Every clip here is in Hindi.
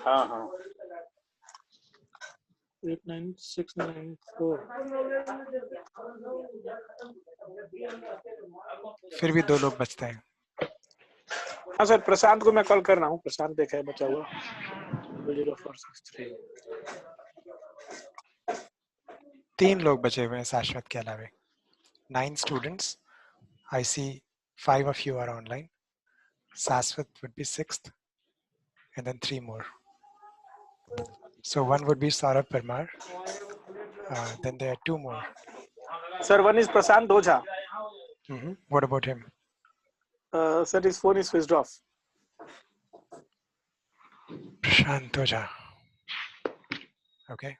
हाँ हाँ 89694 फिर भी 2 लोग बचते हैं। हाँ सर, प्रशांत को मैं कॉल कर रहा हूँ। प्रशांत देखा है बचा हुआ 00463। 3 लोग बचे हुए हैं शाश्वत के अलावा। 9 students. I see 5 of you are online. Saswat would be 6th, and then 3 more. So one would be Saurabh Parmar. Then there are 2 more. Sir, one is Prashant Oja. What about him? Sir, his phone is switched off. Prashant Oja. Okay.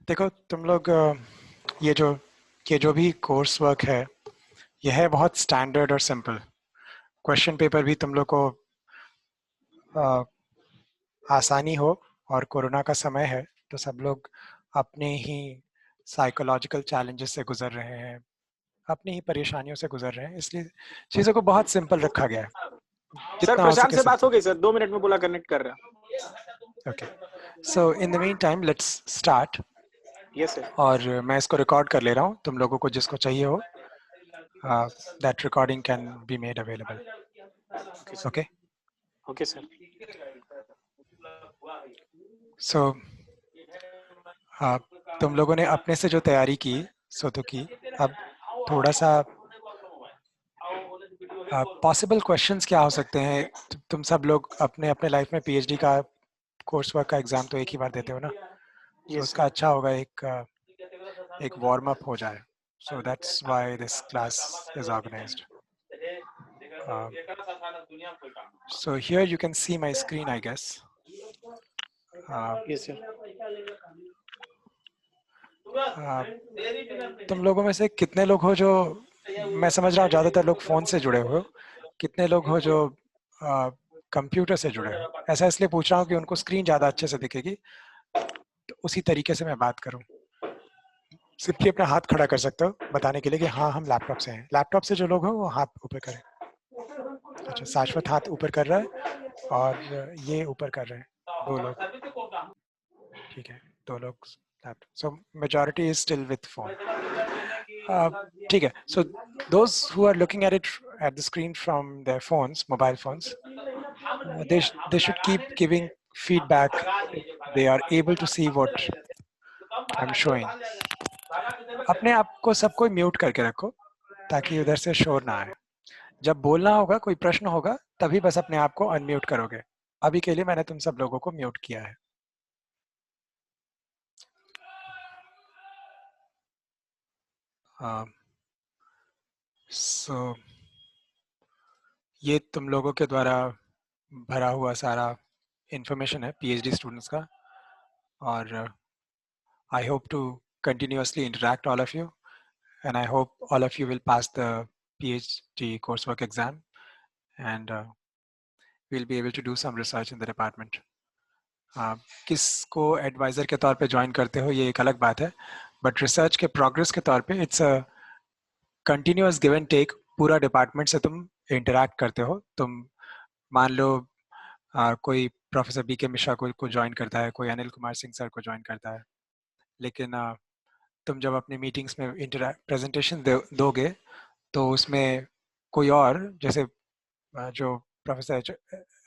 देखो तुम लोग ये जो भी कोर्स वर्क है यह है बहुत स्टैंडर्ड और सिंपल। क्वेश्चन पेपर भी तुम लोग को आसानी हो, और कोरोना का समय है तो सब लोग अपने ही साइकोलॉजिकल चैलेंजेस से गुजर रहे हैं, अपनी ही परेशानियों से गुजर रहे हैं, इसलिए चीज़ों को बहुत सिंपल रखा गया है। सर प्रशांत से बात हो गई सर, 2 मिनट में बोला कनेक्ट कर रहा। Okay, so in the mean time let's start. Yes sir. और मैं इसको रिकॉर्ड कर ले रहा हूँ, तुम लोगों को जिसको चाहिए हो that recording can be made available. Okay okay sir. So तुम लोगों ने अपने से जो तैयारी की सो तो की, अब थोड़ा सा पॉसिबल क्वेश्चंस क्या हो सकते हैं। तुम सब लोग अपने अपने लाइफ में पीएचडी का कोर्स वर्क का एग्जाम तो एक ही बार देते हो ना, तो उसका अच्छा होगा एक वार्म अप हो जाए। So that's why this class is organised. So here you can see my screen, I guess. Yes, sir. तुम लोगों में से कितने लोग हो जो, मैं समझ रहा हूँ ज़्यादातर लोग फ़ोन से जुड़े हुए हो, कितने लोग हो जो कंप्यूटर से जुड़े हो? ऐसा इसलिए पूछ रहा हूँ कि उनको स्क्रीन ज़्यादा अच्छे से दिखेगी, तो उसी तरीके से मैं बात करूँ। सिर्फ अपना हाथ खड़ा कर सकते हो बताने के लिए कि हाँ हम लैपटॉप से हैं। लैपटॉप से जो लोग हो वो हाथ ऊपर करें। अच्छा, शाश्वत हाथ ऊपर कर रहा है और ये ऊपर कर रहे हैं 2 लोग। ठीक है, 2 लोग laptop. So majority is still with phone. ठीक है, सो those who are looking at it at the screen from their phones, mobile phones, they should keep giving feedback if they are able to see what I'm showing. अपने आप को सबको म्यूट करके रखो ताकि उधर से शोर ना आए। जब बोलना होगा, कोई प्रश्न होगा, तभी बस अपने आप को अनम्यूट करोगे। अभी के लिए मैंने तुम सब लोगों को म्यूट किया है। सो ये तुम लोगों के द्वारा भरा हुआ सारा इंफॉर्मेशन है पीएचडी स्टूडेंट्स का, और I hope to continuously interact all of you, and I hope all of you will pass the PhD coursework exam, and we'll be able to do some research in the department. किसको एडवाइज़र के तौर पे ज्वाइन करते हो ये एक अलग बात है, बट रिसर्च के प्रोग्रेस के तौर पे it's a continuous give and take. पूरा डिपार्टमेंट से तुम इंटरैक्ट करते हो। तुम मान लो कोई प्रोफेसर बीके मिश्रा को ज्वाइन करता है, कोई अनिल कुमार सिंह सर को ज्वाइन करता है, लेकिन तुम जब अपनी मीटिंग्स में प्रेजेंटेशन दोगे तो उसमें कोई और, जैसे जो प्रोफेसर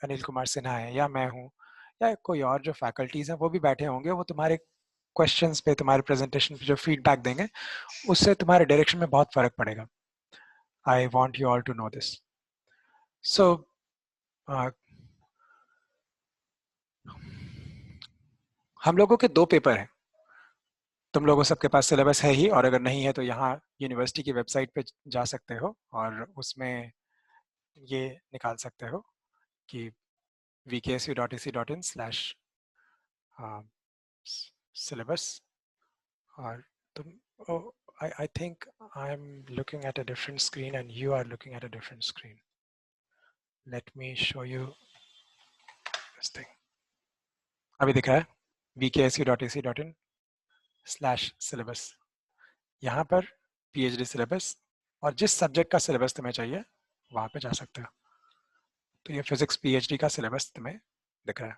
अनिल कुमार सिन्हा है या मैं हूँ या कोई और जो फैकल्टीज़ हैं वो भी बैठे होंगे, वो तुम्हारे क्वेश्चंस पे, तुम्हारे प्रेजेंटेशन पे जो फीडबैक देंगे उससे तुम्हारे डायरेक्शन में बहुत फ़र्क पड़ेगा। I want you all to know this. So हम लोगों के 2 पेपर हैं। तुम लोगों सबके पास सिलेबस है ही, और अगर नहीं है तो यहाँ यूनिवर्सिटी की वेबसाइट पे जा सकते हो और उसमें ये निकाल सकते हो कि vksu.ac.in/syllabus, और तुम I think I'm looking at a different screen and you are looking at a different screen. Let me show you this thing. अभी दिख रहा है vksu.ac.in/syllabus। यहाँ पर PhD सिलेबस और जिस सब्जेक्ट का सिलेबस तुम्हें चाहिए वहां पे जा सकते हो। तो ये फिजिक्स PhD का सिलेबस तुम्हें दिख रहा है।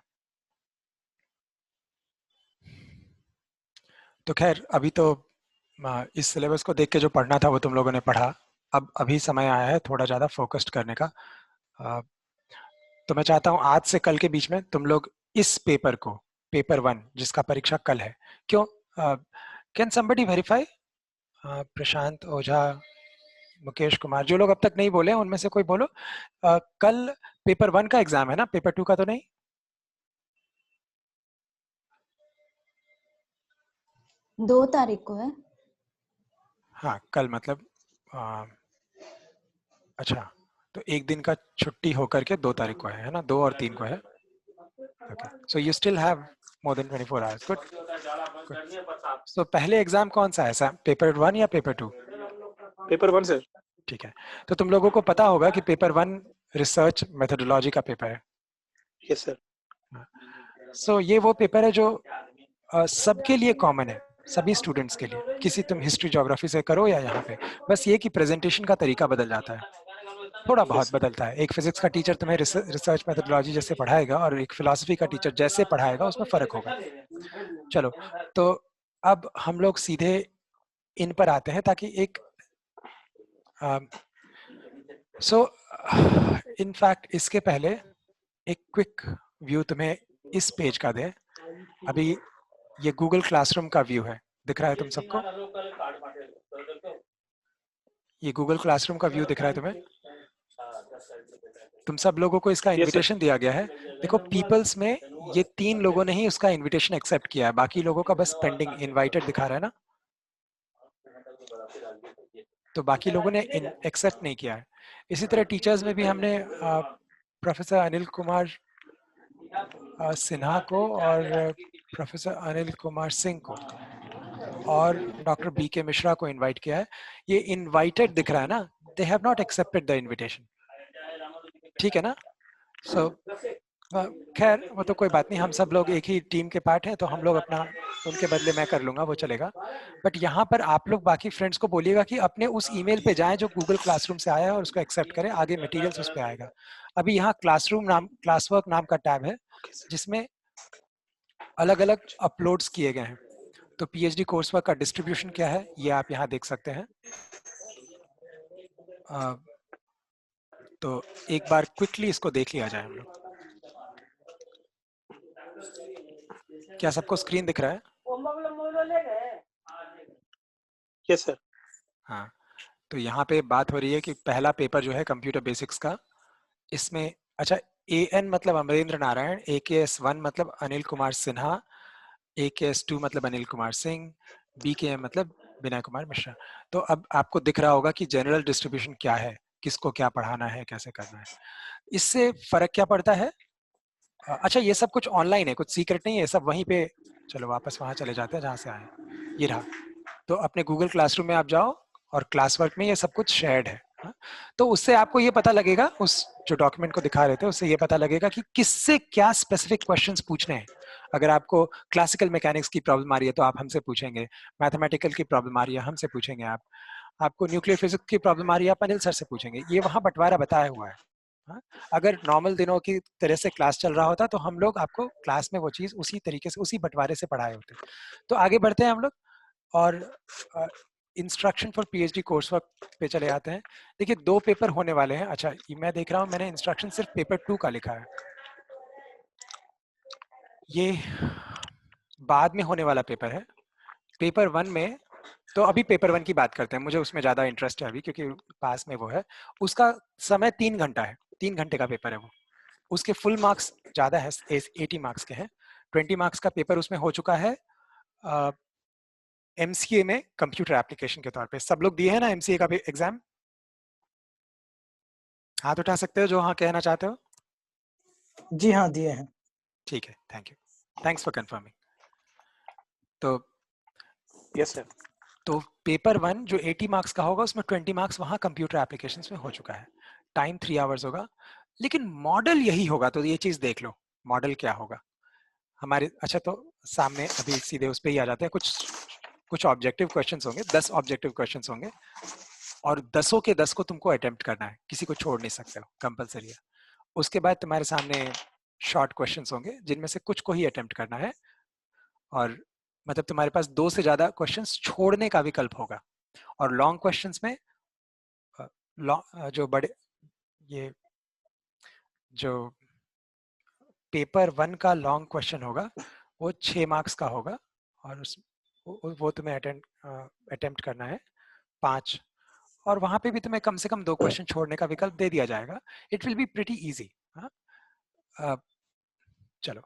तो खैर अभी तो इस सिलेबस को देख के जो पढ़ना था वो तुम लोगों ने पढ़ा। अब अभी समय आया है थोड़ा ज़्यादा फोकस्ड करने का। तो मैं चाहता हूँ आज से कल के बीच में तुम लोग इस पेपर को, पेपर 1 जिसका परीक्षा कल है, क्यों कैन समबडी वेरीफाई? प्रशांत ओझा, मुकेश कुमार, जो लोग अब तक नहीं बोले उनमें से कोई बोलो। कल पेपर 1 का एग्जाम है ना, पेपर 2 का तो नहीं? 2 तारीख को है। हाँ कल मतलब अच्छा, तो एक दिन का छुट्टी होकर के 2 तारीख को है ना, 2 और 3 को है। Okay, so you still have more than 24 hours. Good. So पहले एग्जाम कौन सा है, पेपर 1 या पेपर 2? Paper 1 sir. ठीक है, तो तुम लोगों को पता होगा कि पेपर 1 रिसर्च मेथोडोलॉजी का पेपर है। Yes sir. सो ये वो पेपर है जो सबके लिए कॉमन है, सभी स्टूडेंट्स के लिए, किसी तुम हिस्ट्री ज्योग्राफी से करो या यहाँ पे, बस ये कि प्रेजेंटेशन का तरीका बदल जाता है, थोड़ा बहुत बदलता है। एक फिजिक्स का टीचर तुम्हें रिसर्च मेथोडोलॉजी जैसे पढ़ाएगा और एक फिलॉसफी का टीचर जैसे पढ़ाएगा उसमें फर्क होगा। चलो, तो अब हम लोग सीधे इन पर आते हैं ताकि एक इनफैक्ट इसके पहले एक क्विक व्यू तुम्हें इस पेज का दे। अभी ये गूगल क्लासरूम का व्यू है, दिख रहा है तुम सबको? ये गूगल क्लासरूम का व्यू दिख रहा है तुम्हें? तुम सब लोगों को इसका इनविटेशन दिया गया है। देखो पीपल्स में ये 3 लोगों ने ही उसका इनविटेशन एक्सेप्ट किया है, बाकी लोगों का बस पेंडिंग इनवाइटेड दिखा रहा है ना, तो बाकी लोगों ने एक्सेप्ट नहीं किया है। इसी तरह टीचर्स में भी हमने प्रोफेसर अनिल कुमार सिन्हा को और प्रोफेसर अनिल कुमार सिंह को और डॉक्टर BK मिश्रा को इनवाइट किया है। ये इनवाइटेड दिख रहा है ना, they have not accepted the invitation, ठीक है ना? सो खैर वो तो कोई बात नहीं, हम सब लोग एक ही टीम के पार्ट हैं, तो हम लोग अपना उनके बदले मैं कर लूंगा, वो चलेगा। बट यहाँ पर आप लोग बाकी फ्रेंड्स को बोलिएगा कि अपने उस ईमेल पे जाएं जो गूगल क्लासरूम से आया है और उसको एक्सेप्ट करें, आगे मटेरियल्स उस पे आएगा। अभी यहाँ क्लासरूम नाम, क्लासवर्क नाम का टैब है जिसमें अलग अलग अपलोड्स किए गए हैं। तो PhD कोर्स वर्क का डिस्ट्रीब्यूशन क्या है ये आप यहाँ देख सकते हैं। तो एक बार क्विकली इसको देख लिया जाए हम लोग। क्या सबको स्क्रीन दिख रहा है? Yes sir. हाँ, तो यहाँ पे बात हो रही है कि पहला पेपर जो है कंप्यूटर बेसिक्स का, इसमें अच्छा AN मतलब अमरेंद्र नारायण, AKS 1 मतलब अनिल कुमार सिन्हा, AKS 2 मतलब अनिल कुमार सिंह, BKM मतलब विनय कुमार मिश्रा। तो अब आपको दिख रहा होगा कि जनरल डिस्ट्रीब्यूशन क्या है, किसको क्या पढ़ाना है, कैसे करना है। इससे फर्क क्या पड़ता है? अच्छा ये सब कुछ ऑनलाइन है, कुछ सीक्रेट नहीं है, सब वहीं पे। चलो वापस वहां चले जाते हैं जहां से आए, ये रहा। तो अपने गूगल क्लासरूम में आप जाओ और क्लास वर्क में ये सब कुछ शेयर्ड है। तो उससे आपको ये पता लगेगा, उस जो डॉक्यूमेंट को दिखा रहे थे उससे ये पता लगेगा कि किससे क्या स्पेसिफिक क्वेश्चंस पूछने हैं। अगर आपको क्लासिकल मैकेनिक्स की प्रॉब्लम आ रही है तो आप हमसे पूछेंगे, मैथमेटिकल की प्रॉब्लम आ रही है हमसे पूछेंगे, आपको न्यूक्लियर फिजिक्स की प्रॉब्लम आ रही है आप अनिल सर से पूछेंगे। ये वहाँ बंटवारा बताया हुआ है। अगर नॉर्मल दिनों की तरह से क्लास चल रहा होता तो हम लोग आपको क्लास में वो चीज उसी तरीके से उसी बंटवारे से पढ़ाए होते। तो आगे बढ़ते हैं हम लोग और instruction for PhD course work पे चले आते हैं। देखिए 2 पेपर होने वाले हैं। अच्छा मैं देख रहा हूँ मैंने इंस्ट्रक्शन सिर्फ पेपर 2 का लिखा है, ये बाद में होने वाला पेपर है। पेपर 1 में तो अभी पेपर 1 की बात करते हैं, मुझे उसमें ज्यादा इंटरेस्ट है अभी क्योंकि पास में वो है। उसका समय 3 घंटा है, 3 घंटे का पेपर है वो। उसके फुल मार्क्स ज्यादा है, 80 मार्क्स के हैं। 20 मार्क्स का पेपर उसमें हो चुका है MCA में कंप्यूटर एप्लीकेशन के तौर पे। सब लोग दिए हैं ना MCA का एग्जाम? हाथ उठा सकते हो जो हाँ कहना चाहते हो। जी हाँ दिए हैं। ठीक है, thank you, thanks for confirming. तो यस सर। तो पेपर 1 जो 80 मार्क्स का होगा उसमें 20 मार्क्स वहाँ कंप्यूटर एप्लीकेशंस में हो चुका है। टाइम 3 आवर्स होगा, लेकिन मॉडल यही होगा। तो ये चीज देख लो मॉडल क्या होगा। हमारे, अच्छा तो सामने अभी सीधे उस पे ही आ जाते हैं। कुछ ऑब्जेक्टिव क्वेश्चंस होंगे, 10 ऑब्जेक्टिव क्वेश्चंस होंगे और 10 के 10 को तुमको अटेम्प्ट करना है, किसी को छोड़ नहीं सकते हो, कंपलसरी है। उसके बाद तुम्हारे सामने शॉर्ट क्वेश्चंस होंगे जिनमें से कुछ को ही अटेम्प्ट करना है, और मतलब तुम्हारे पास 2 से ज्यादा क्वेश्चंस छोड़ने का विकल्प होगा। और लॉन्ग क्वेश्चंस में जो बड़े, ये जो पेपर 1 का लॉन्ग क्वेश्चन होगा वो 6 मार्क्स का होगा, और वो तुम्हें अटेम्प्ट करना है 5, और वहां पे भी तुम्हें कम से कम 2 क्वेश्चन छोड़ने का विकल्प दे दिया जाएगा। It will be pretty easy. चलो,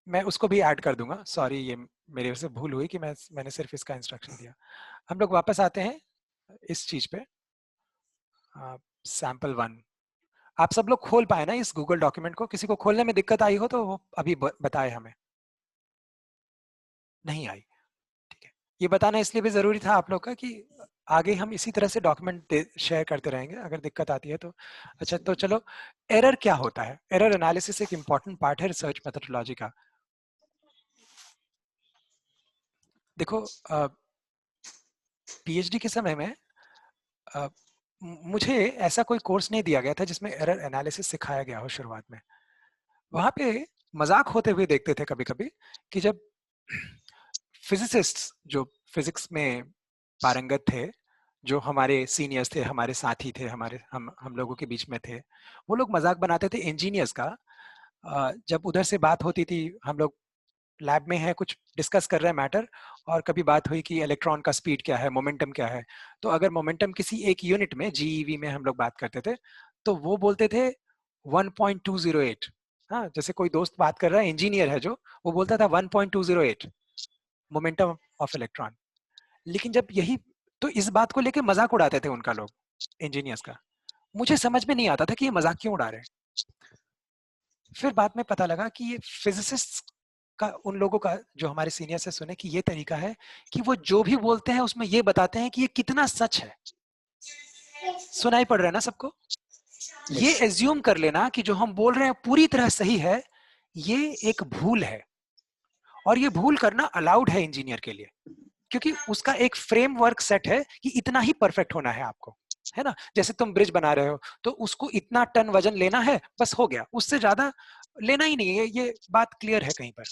मैं उसको भी ऐड कर दूंगा, सॉरी ये मेरे से भूल हुई कि मैंने सिर्फ इसका इंस्ट्रक्शन दिया। हम लोग वापस आते हैं इस चीज पे, सैंपल 1। आप सब लोग खोल पाए ना इस गूगल डॉक्यूमेंट को? किसी को खोलने में दिक्कत आई हो तो वो अभी बताए हमें। नहीं आई? ठीक है, ये बताना इसलिए भी जरूरी था आप लोग का कि आगे हम इसी तरह से डॉक्यूमेंट शेयर करते रहेंगे अगर दिक्कत आती है तो। अच्छा तो चलो, एरर क्या होता है? एरर एनालिसिस एक इंपॉर्टेंट पार्ट है रिसर्च मेथोडोलॉजी का। देखो, पीएचडी के समय में मुझे ऐसा कोई कोर्स नहीं दिया गया था जिसमें एरर एनालिसिस सिखाया गया हो शुरुआत में। वहां पे मजाक होते हुए देखते थे कभी कभी कि जब फिजिसिस्ट्स जो फिजिक्स में पारंगत थे, जो हमारे सीनियर्स थे, हमारे साथी थे, हमारे हम लोगों के बीच में थे, वो लोग मजाक बनाते थे इंजीनियर्स का। जब उधर से बात होती थी, हम लोग लैब में है, कुछ डिस्कस कर रहे हैं मैटर, और कभी बात हुई कि इलेक्ट्रॉन का स्पीड क्या है, मोमेंटम क्या है, तो अगर मोमेंटम किसी एक यूनिट में, जीईवी में हम लोग बात करते थे, तो वो बोलते थे 1.208। हाँ, जैसे कोई दोस्त बात कर रहा है, इंजीनियर है जो, वो बोलता था 1.208 मोमेंटम ऑफ इलेक्ट्रॉन। लेकिन जब यही, तो इस बात को लेके मजाक उड़ाते थे उनका लोग, इंजीनियर्स का। मुझे समझ में नहीं आता था कि ये मजाक क्यों उड़ा रहे हैं। फिर बाद में पता लगा कि ये फिजिसिस्ट का, उन लोगों का जो हमारे सीनियर से सुने कि ये तरीका है कि वो जो भी बोलते हैं उसमें ये बताते हैं कि ये कितना सच है। सुनाई पड़ रहा है ना सबको? ये एज्यूम कर लेना कि जो हम बोल रहे हैं पूरी तरह सही है, ये एक भूल है, और ये भूल करना अलाउड है इंजीनियर के लिए, क्योंकि उसका एक फ्रेमवर्क सेट है कि इतना ही परफेक्ट होना है आपको, है ना? जैसे तुम ब्रिज बना रहे हो तो उसको इतना टन वजन लेना है, बस हो गया, उससे ज्यादा लेना ही नहीं है, ये बात क्लियर है कहीं पर।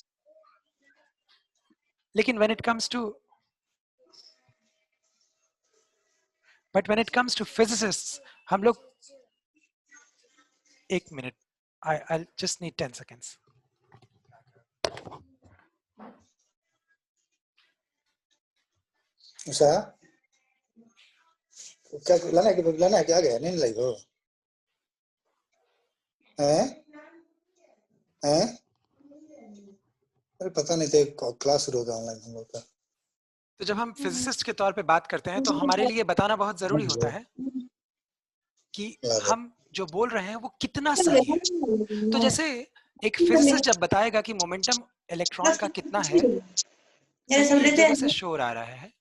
लेकिन when it comes to physicists, हम लोग, एक minute, I'll just need 10 seconds. Usha क्या लाना है क्या गया नहीं लाई हो हैं हैं अरे पता नहीं थे क्लास शुरू होगा ऑनलाइन हम लोग का। तो जब हम फिजिसिस्ट के तौर पे बात करते हैं तो हमारे लिए बताना बहुत जरूरी होता है कि हम जो बोल रहे हैं वो कितना सही है। तो जैसे एक फिजिसिस्ट जब बताएगा कि मोमेंटम इलेक्ट्रॉन का कितना है, कहीं एक जगह से शोर आ रहा है,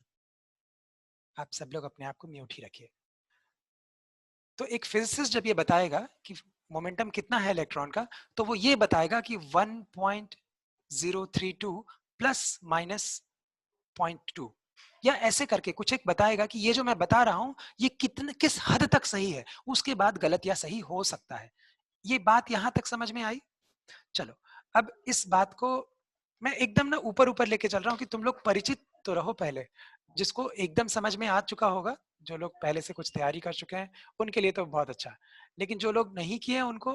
आप सब लोग अपने आप को म्यूट ही रखिए। तो एक फिजिसिस्ट जब ये बताएगा कि मोमेंटम कितना है इलेक्ट्रॉन का, तो वो ये बताएगा कि 1.032 प्लस माइनस 0.2, या ऐसे करके कुछ एक बताएगा कि ये जो मैं बता रहा हूं ये किस हद तक सही है, उसके बाद गलत या सही हो सकता है। ये बात यहां तक समझ में आई? चलो, अब इस बात को मैं एकदम ना ऊपर ऊपर लेके चल रहा हूँ कि तुम लोग परिचित तो रहो पहले। जिसको एकदम समझ में आ चुका होगा, जो लोग पहले से कुछ तैयारी कर चुके हैं, उनके लिए तो बहुत अच्छा, लेकिन जो लोग नहीं किए उनको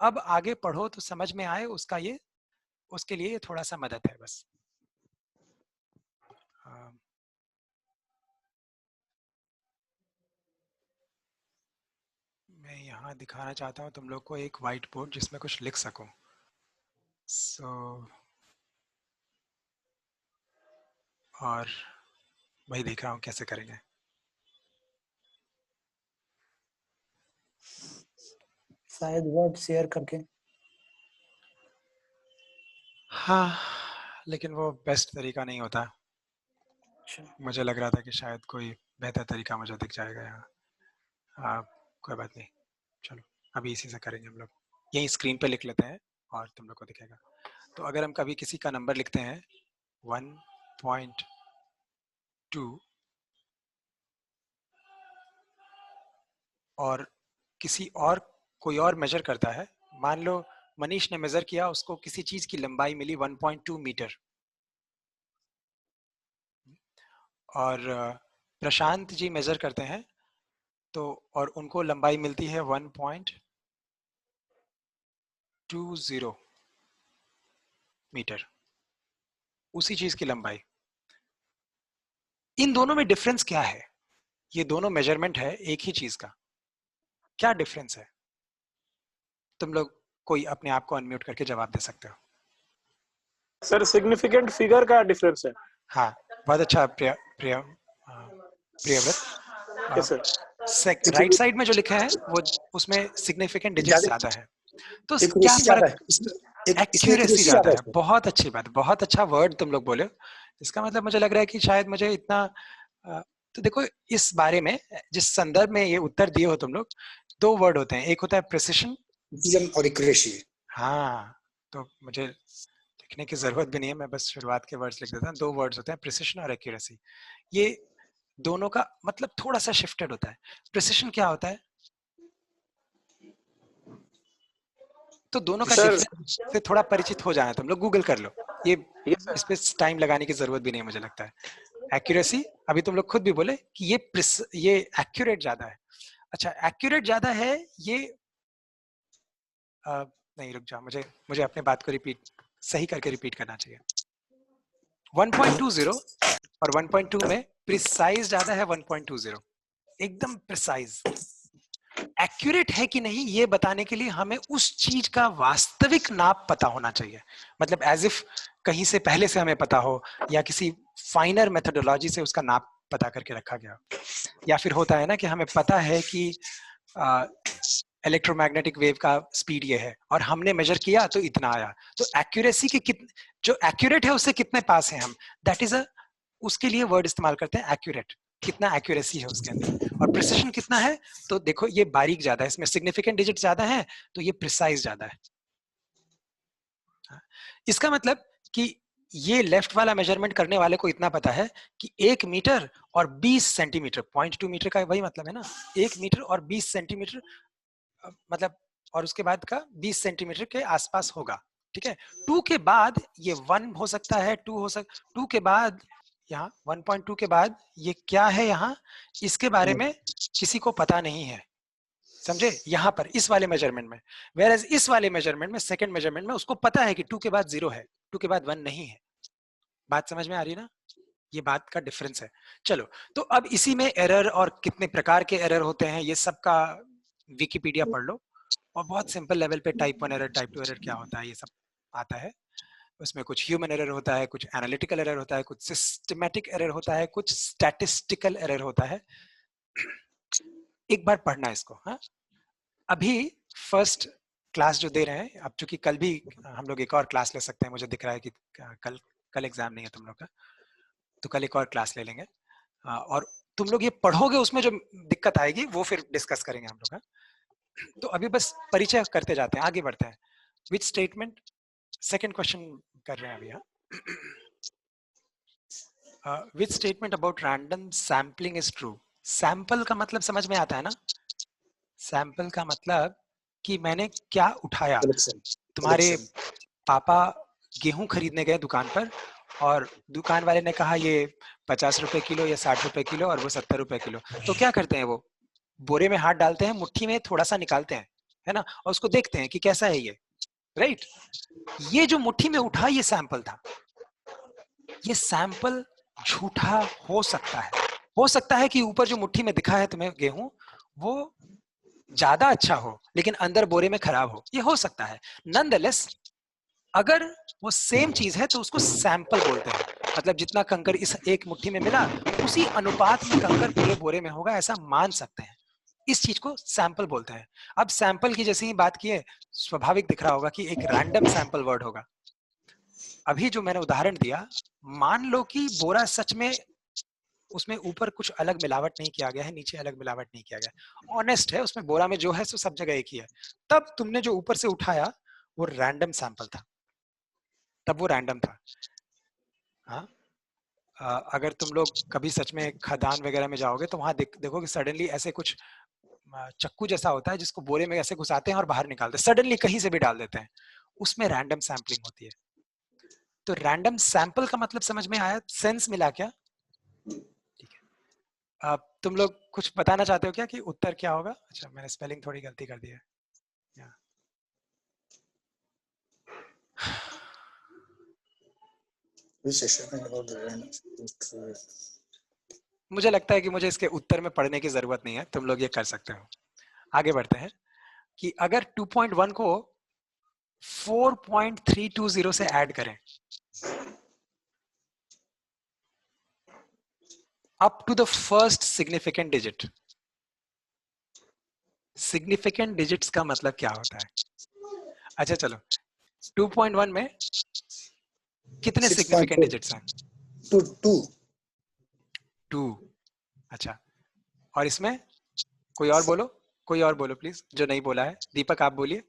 अब आगे पढ़ो तो समझ में आए, उसके लिए थोड़ा सा मदद है बस। मैं यहाँ दिखाना चाहता हूँ तुम लोग को एक व्हाइट बोर्ड जिसमें कुछ लिख सकूं। और वही देख रहा हूँ कैसे करेंगे। शायद वर्ड शेयर करके। हाँ, लेकिन वो बेस्ट तरीका नहीं होता। अच्छा, मुझे लग रहा था कि शायद कोई बेहतर तरीका मुझे दिख जाएगा यहाँ। कोई बात नहीं, चलो अभी इसी से करेंगे हम लोग। यही स्क्रीन पे लिख लेते हैं और तुम लोग को दिखेगा। तो अगर हम कभी किसी का नंबर लिखते हैं 1.2 और किसी और कोई और मेजर करता है, मान लो मनीष ने मेजर किया, उसको किसी चीज की लंबाई मिली 1.2 मीटर और प्रशांत जी मेजर करते हैं तो और उनको लंबाई मिलती है 1.20 मीटर, उसी चीज की लंबाई। इन दोनों में डिफरेंस क्या है? ये दोनों मेजरमेंट है एक ही चीज का, क्या डिफरेंस है? तुम लोग कोई अपने आप को अनम्यूट करके जवाब दे सकते हो। सर सिग्निफिकेंट फिगर का डिफरेंस है। हाँ, बहुत अच्छा Priyavrat. Yes sir. Right side में जो लिखा है वो उसमें सिग्निफिकेंट डिजिट ज्यादा है, तो क्या एक्यूरेसी ज्यादा फर्क? है, इसमें एक्यूरेसी ज्यादा है। इसमें। बहुत अच्छी बात, बहुत अच्छा वर्ड तुम लोग बोले। इसका मतलब मुझे लग रहा है कि शायद मुझे इतना तो देखो इस बारे में जिस संदर्भ में ये उत्तर दिए हो तुम लोग, दो वर्ड होते हैं, एक होता है प्रिसिशन और एक्यूरेसी। हाँ, तो मुझे लिखने की जरूरत भी नहीं है, मैं बस शुरुआत के वर्ड्स लिख देता हूँ। दो वर्ड्स होते हैं, प्रिसिशन और एक्यूरेसी। ये दोनों का मतलब थोड़ा सा शिफ्टेड होता है। प्रिसिशन क्या होता है? तो दोनों का सर डिफरेंस से थोड़ा परिचित हो जाना, तुम लोग गूगल कर लो, ये यस इस पे टाइम लगाने की जरूरत भी नहीं है मुझे लगता है। एक्यूरेसी, अभी तुम लोग खुद भी बोले कि ये एक्यूरेट ज्यादा है। अच्छा, एक्यूरेट ज्यादा है ये नहीं, रुक जा, मुझे अपने बात को सही करके रिपीट करना चाहिए। 1.20 और 1.2 में प्रिसाइज ज्यादा है 1.20, एकदम प्रिसाइज। एक्यूरेट है कि नहीं ये बताने के लिए हमें उस चीज का वास्तविक नाप पता होना चाहिए, मतलब एज इफ कहीं से पहले से हमें पता हो या किसी फाइनर मेथोडोलॉजी से उसका नाप पता करके रखा गया। या फिर होता है ना कि हमें पता है कि इलेक्ट्रोमैग्नेटिक वेव का स्पीड ये है और हमने मेजर किया तो इतना आया। तो एक्यूरेसी के जो एक्यूरेट है उससे कितने पास हैं हम, दैट इज उसके लिए वर्ड इस्तेमाल करते हैं एक्यूरेट, कितना एक्यूरेसी है उसके अंदर। और प्रिसिशन कितना है, तो देखो ये बारीक ज्यादा है, इसमें सिग्निफिकेंट डिजिट ज्यादा है तो ये प्रिसाइज ज्यादा है। इसका मतलब कि ये लेफ्ट वाला मेजरमेंट करने वाले को इतना पता है कि 1 मीटर और 20 सेंटीमीटर, 0.2 मीटर का वही मतलब है ना, 1 मीटर और 20 सेंटीमीटर मतलब, और उसके बाद का 20 सेंटीमीटर के आसपास होगा। ठीक है, 2 के बाद ये 1 हो सकता है, 2 के बाद यहाँ 1.2 के बाद ये क्या है यहाँ, इसके बारे में किसी को पता नहीं है, समझे? यहाँ पर इस वाले मेजरमेंट में, वेयर इस वाले मेजरमेंट में, सेकंड मेजरमेंट में उसको पता है कि 2 के बाद 0 है, 2 के बाद 1 नहीं है। बात समझ में आ रही है ना? ये बात का डिफरेंस है। चलो, तो अब इसी में एरर और कितने प्रकार के एरर होते हैं ये सब का विकिपीडिया पढ़ लो, और बहुत सिंपल लेवल पे टाइप 1 एरर, टाइप 2 एरर क्या होता है ये सब आता है। उसमें कुछ ह्यूमन एरर होता है, कुछ एनालिटिकल एरर होता है, कुछ सिस्टमैटिक एरर होता है, कुछ स्टैटिस्टिकल एरर होता है। एक बार पढ़ना इसको। हाँ, अभी फर्स्ट क्लास जो दे रहे हैं, अब चूंकि कल भी हम लोग एक और क्लास ले सकते हैं, मुझे दिख रहा है कि कल एग्जाम नहीं है तुम लोग का, तो कल एक और क्लास ले लेंगे और तुम लोग ये पढ़ोगे, उसमें जो दिक्कत आएगी वो फिर डिस्कस करेंगे हम लोग। तो अभी बस परिचय करते जाते हैं, आगे बढ़ते हैं। विच स्टेटमेंट, सेकंड क्वेश्चन कर रहे हैं अभी। Which statement about random sampling is true? Sample का मतलब समझ में आता है ना? सैंपल का मतलब कि मैंने क्या उठाया। तुम्हारे पापा गेहूं खरीदने गए दुकान पर और दुकान वाले ने कहा ये 50 रुपए किलो या 60 रुपए किलो और वो 70 रुपए किलो, तो क्या करते हैं, वो बोरे में हाथ डालते हैं, मुट्ठी में थोड़ा सा निकालते हैं, है ना, और उसको देखते हैं कि कैसा है ये, राइट? ये जो मुट्ठी में उठा ये सैंपल था। ये सैंपल झूठा हो सकता है कि ऊपर जो मुट्ठी में दिखा है तुम्हें गेहूं वो ज्यादा अच्छा हो लेकिन अंदर बोरे में खराब हो, ये हो सकता है। नॉनदलेस अगर वो सेम चीज है तो उसको सैंपल बोलते हैं, मतलब जितना कंकर इस एक मुट्ठी में मिला उसी अनुपात में कंकर पूरे बोरे में होगा, ऐसा मान सकते हैं। इस चीज को सैंपल बोलते हैं। अब सैंपल की जैसे ही बात किए, स्वाभाविक दिख रहा होगा कि एक रैंडम सैंपल वर्ड होगा। अभी जो मैंने उदाहरण दिया, मान लो कि बोरा सच में उसमें ऊपर कुछ अलग मिलावट नहीं किया गया है, नीचे अलग मिलावट नहीं किया गया, ऑनेस्ट है, उसमें बोरा में जो है सो सब जगह एक ही है, तब तुमने जो ऊपर से उठाया वो रैंडम सैंपल था। तब वो रैंडम था। हाँ, अगर तुम लोग कभी सच में खदान वगैरह में जाओगे तो वहां देखोगे सडनली ऐसे कुछ चक्कू जैसा होता है जिसको बोरे में ऐसे घुसाते हैं और बाहर निकालते हैं, सडनली कहीं से भी डाल देते हैं, उसमें रैंडम सैम्पलिंग होती है। तो रैंडम सैंपल का मतलब समझ में आया, सेंस मिला क्या? ठीक है, तुम लोग कुछ बताना चाहते हो क्या कि उत्तर क्या होगा? अच्छा, मैंने स्पेलिंग थोड़ी गलती कर दी है। मुझे लगता है कि मुझे इसके उत्तर में पढ़ने की जरूरत नहीं है, तुम लोग ये कर सकते हो। आगे बढ़ते हैं कि अगर 2.1 को 4.320 से ऐड करें up to the first significant digit, significant digits का मतलब क्या होता है? अच्छा चलो, 2.1 में कितने सिग्निफिकेंट डिजिट्स हैं? 2। अच्छा, और इसमें कोई और बोलो, कोई और बोलो प्लीज, जो नहीं बोला है। दीपक आप बोलिए।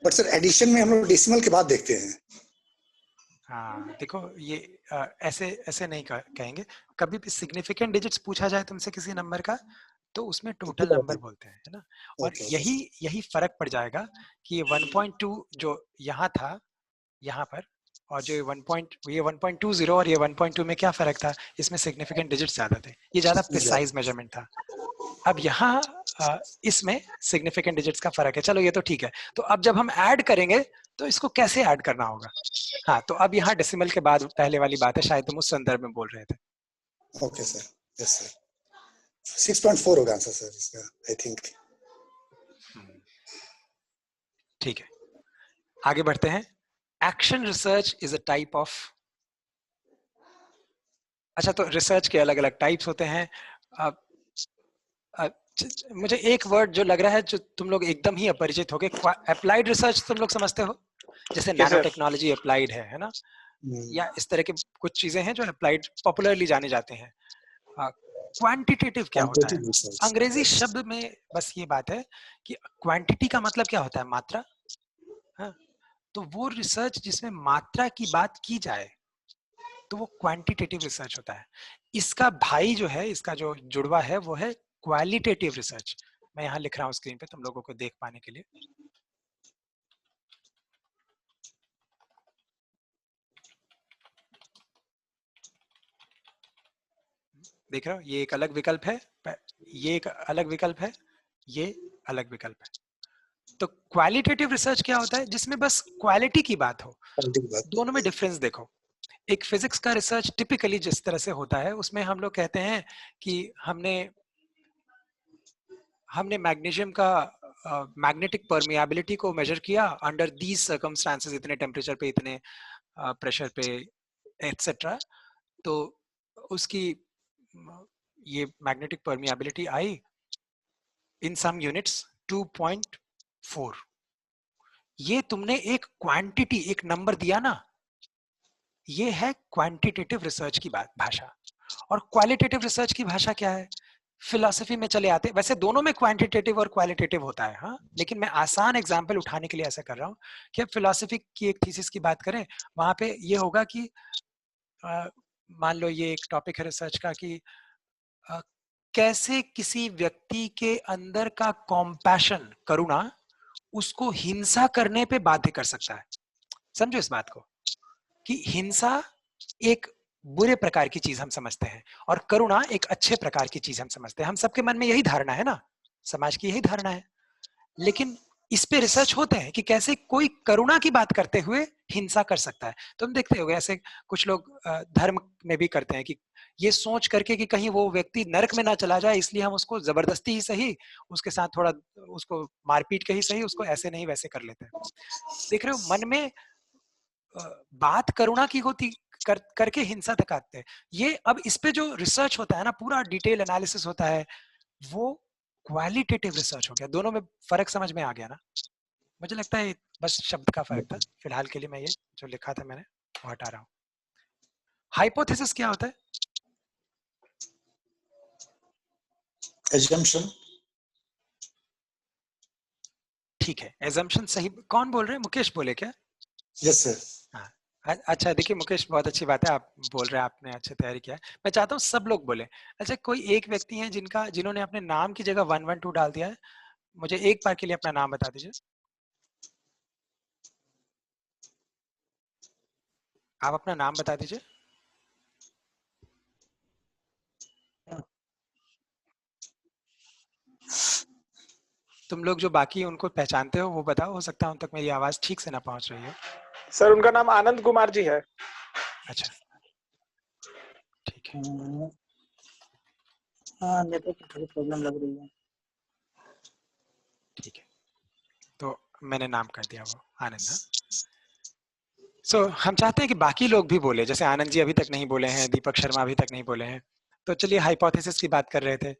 बट सर एडिशन में हम लोग डेसिमल के बाद देखते हैं। हाँ देखो, ये ऐसे ऐसे नहीं कहेंगे। कभी भी सिग्निफिकेंट डिजिट्स पूछा जाए तुमसे किसी नंबर का तो उसमें टोटल नंबर बोलते हैं, है ना। और यही फर्क पड़ जाएगा कि ये 1.2 जो यहाँ था यहाँ पर, और जो ये 1.20 और ये 1.2 में क्या फर्क था? इसमें सिग्निफिकेंट डिजिट्स ज्यादा थे, ये ज्यादा प्रिसाइज मेजरमेंट था। अब यहाँ इसमें सिग्निफिकेंट डिजिट्स का फर्क है। चलो ये तो ठीक है। तो अब जब हम ऐड करेंगे तो इसको कैसे ऐड करना होगा? हाँ, तो अब यहाँ डेसिमल के बाद पहले वाली बात है, शायद तुम उस संदर्भ में बोल रहे थे। ओके सर, यस सर, 6.4 होगा आंसर सर इसका, आई थिंक। ठीक है, आगे बढ़ते हैं। Action research is a type of. अच्छा, तो रिसर्च के अलग अलग टाइप्स होते हैं। मुझे एक वर्ड जो लग रहा है जो तुम लोग एकदम ही अपरिचित होगे, अप्लाइड रिसर्च तुम लोग समझते हो? जैसे नैनो टेक्नोलॉजी अप्लाइड है ना, या इस तरह के कुछ चीजें हैं जो अप्लाइड पॉपुलरली जाने जाते हैं। क्वांटिटेटिव क्या होता है? अंग्रेजी शब्द में बस ये बात है कि क्वांटिटी का मतलब क्या होता है? मात्रा। हाँ, तो वो रिसर्च जिसमें मात्रा की बात की जाए तो वो क्वांटिटेटिव रिसर्च होता है। इसका भाई जो है, इसका जो जुड़वा है वो है क्वालिटेटिव रिसर्च। मैं यहाँ लिख रहा हूँ स्क्रीन पे तुम लोगों को देख पाने के लिए। देख रहे हो, ये एक अलग विकल्प है, ये एक अलग विकल्प है, ये अलग विकल्प है। तो क्वालिटेटिव रिसर्च क्या होता है? जिसमें बस क्वालिटी की बात हो। दोनों में डिफरेंस देखो। एक फिजिक्स का रिसर्च टिपिकली जिस तरह से होता है उसमें हम लोग कहते हैं कि हमने मैग्नीशियम का मैग्नेटिक परमिएबिलिटी को मेजर किया अंडर दीज सर्कमस्टांसेस, इतने टेम्परेचर पे, इतने प्रेशर पे, एटसेट्रा। तो उसकी ये मैग्नेटिक परमिएबिलिटी आई इन सम यूनिट्स 2.4। ये तुमने एक क्वांटिटी, एक नंबर दिया ना, ये है क्वांटिटेटिव रिसर्च की भाषा। और क्वालिटेटिव रिसर्च की भाषा क्या है? फिलॉसफी में चले आते, वैसे दोनों में क्वांटिटेटिव और क्वालिटेटिव होता है, हाँ, लेकिन मैं आसान एग्जांपल उठाने के लिए ऐसा कर रहा हूँ कि अब फिलॉसफी की एक थीसिस की बात करें, वहां पे ये होगा कि मान लो ये एक टॉपिक है रिसर्च का कि कैसे किसी व्यक्ति के अंदर का कॉम्पैशन, करुणा, उसको हिंसा करने पे बाध्य कर सकता है। समझो इस बात को कि हिंसा एक बुरे प्रकार की चीज हम समझते हैं और करुणा एक अच्छे प्रकार की चीज हम समझते हैं। हम सबके मन में यही धारणा है ना, समाज की यही धारणा है। लेकिन इस पे रिसर्च होते हैं कि कैसे कोई करुणा की बात करते हुए हिंसा कर सकता है। तुम देखते होगे ऐसे कुछ लोग धर्म में भी करते हैं कि ये सोच करके कि कहीं वो व्यक्ति नरक में ना चला जाए, इसलिए हम उसको जबरदस्ती ही सही, उसके साथ थोड़ा उसको मारपीट के ही सही, उसको ऐसे नहीं वैसे कर लेते हैं। देख रहे हो, मन में बात करुणा की होती करके हिंसा तक आते हैं। ये अब इस पे जो रिसर्च होता है ना, पूरा डिटेल एनालिसिस होता है, वो क्वालिटेटिव रिसर्च हो गया। दोनों में फर्क समझ में आ गया ना? मुझे लगता है बस शब्द का फर्क था। फिलहाल के लिए मैं ये जो लिखा था मैंने वो हटा रहा हूँ। हाइपोथेसिस क्या होता है? assumption, ठीक है, एजम्पशन सही। कौन बोल रहे हैं? मुकेश बोले क्या? Yes sir. हाँ, अच्छा देखिए मुकेश, बहुत अच्छी बात है, आप बोल रहे हैं, आपने अच्छी तैयारी किया है। मैं चाहता हूँ सब लोग बोले। अच्छा, कोई एक व्यक्ति है जिन्होंने अपने नाम की जगह 112 डाल दिया है? मुझे एक बार के लिए अपना नाम बता दीजिए। आप अपना नाम बता दीजिए। तुम लोग जो बाकी उनको पहचानते हो वो बताओ, हो सकता है उन तक मेरी आवाज ठीक से ना पहुंच रही हो। सर उनका नाम आनंद कुमार जी है। अच्छा, ठीक है। हाँ, नेटवर्क की थोड़ी प्रॉब्लम लग रही है। ठीक है, तो मैंने नाम कर दिया वो आनंद। हाँ, सो हम चाहते हैं कि बाकी लोग भी बोले, जैसे आनंद जी अभी तक नहीं बोले हैं, दीपक शर्मा अभी तक नहीं बोले हैं। तो चलिए, हाइपोथेसिस की बात कर रहे थे।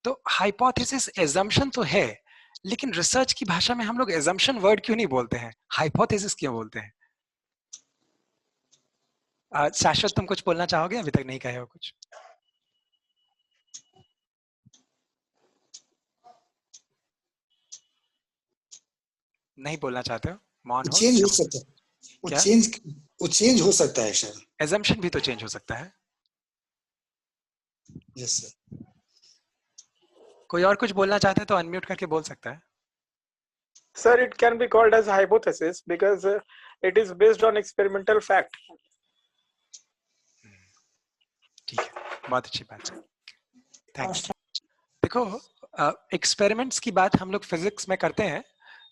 तो हाइपोथेसिस एजम्पशन तो है, लेकिन रिसर्च की भाषा में हम लोग एजम्पशन वर्ड क्यों नहीं बोलते हैं, हाइपोथेसिस क्यों बोलते हैं? शाश्वत, तुम कुछ बोलना चाहोगे? अभी तक नहीं कहे हो कुछ। नहीं बोलना चाहते हो? मौन हो? चेंज हो सकता है, क्या? वो चेंज हो सकता है सर। एजम्पशन भी तो चेंज हो सकता है। Yes sir. कोई और कुछ बोलना चाहते हैं तो अनम्यूट करके बोल सकता है। Sir, it can be called as hypothesis because it is based on experimental fact. ठीक है, बहुत अच्छी बात है, थैंक्स। देखो, एक्सपेरिमेंट्स की बात हम लोग फिजिक्स में करते हैं,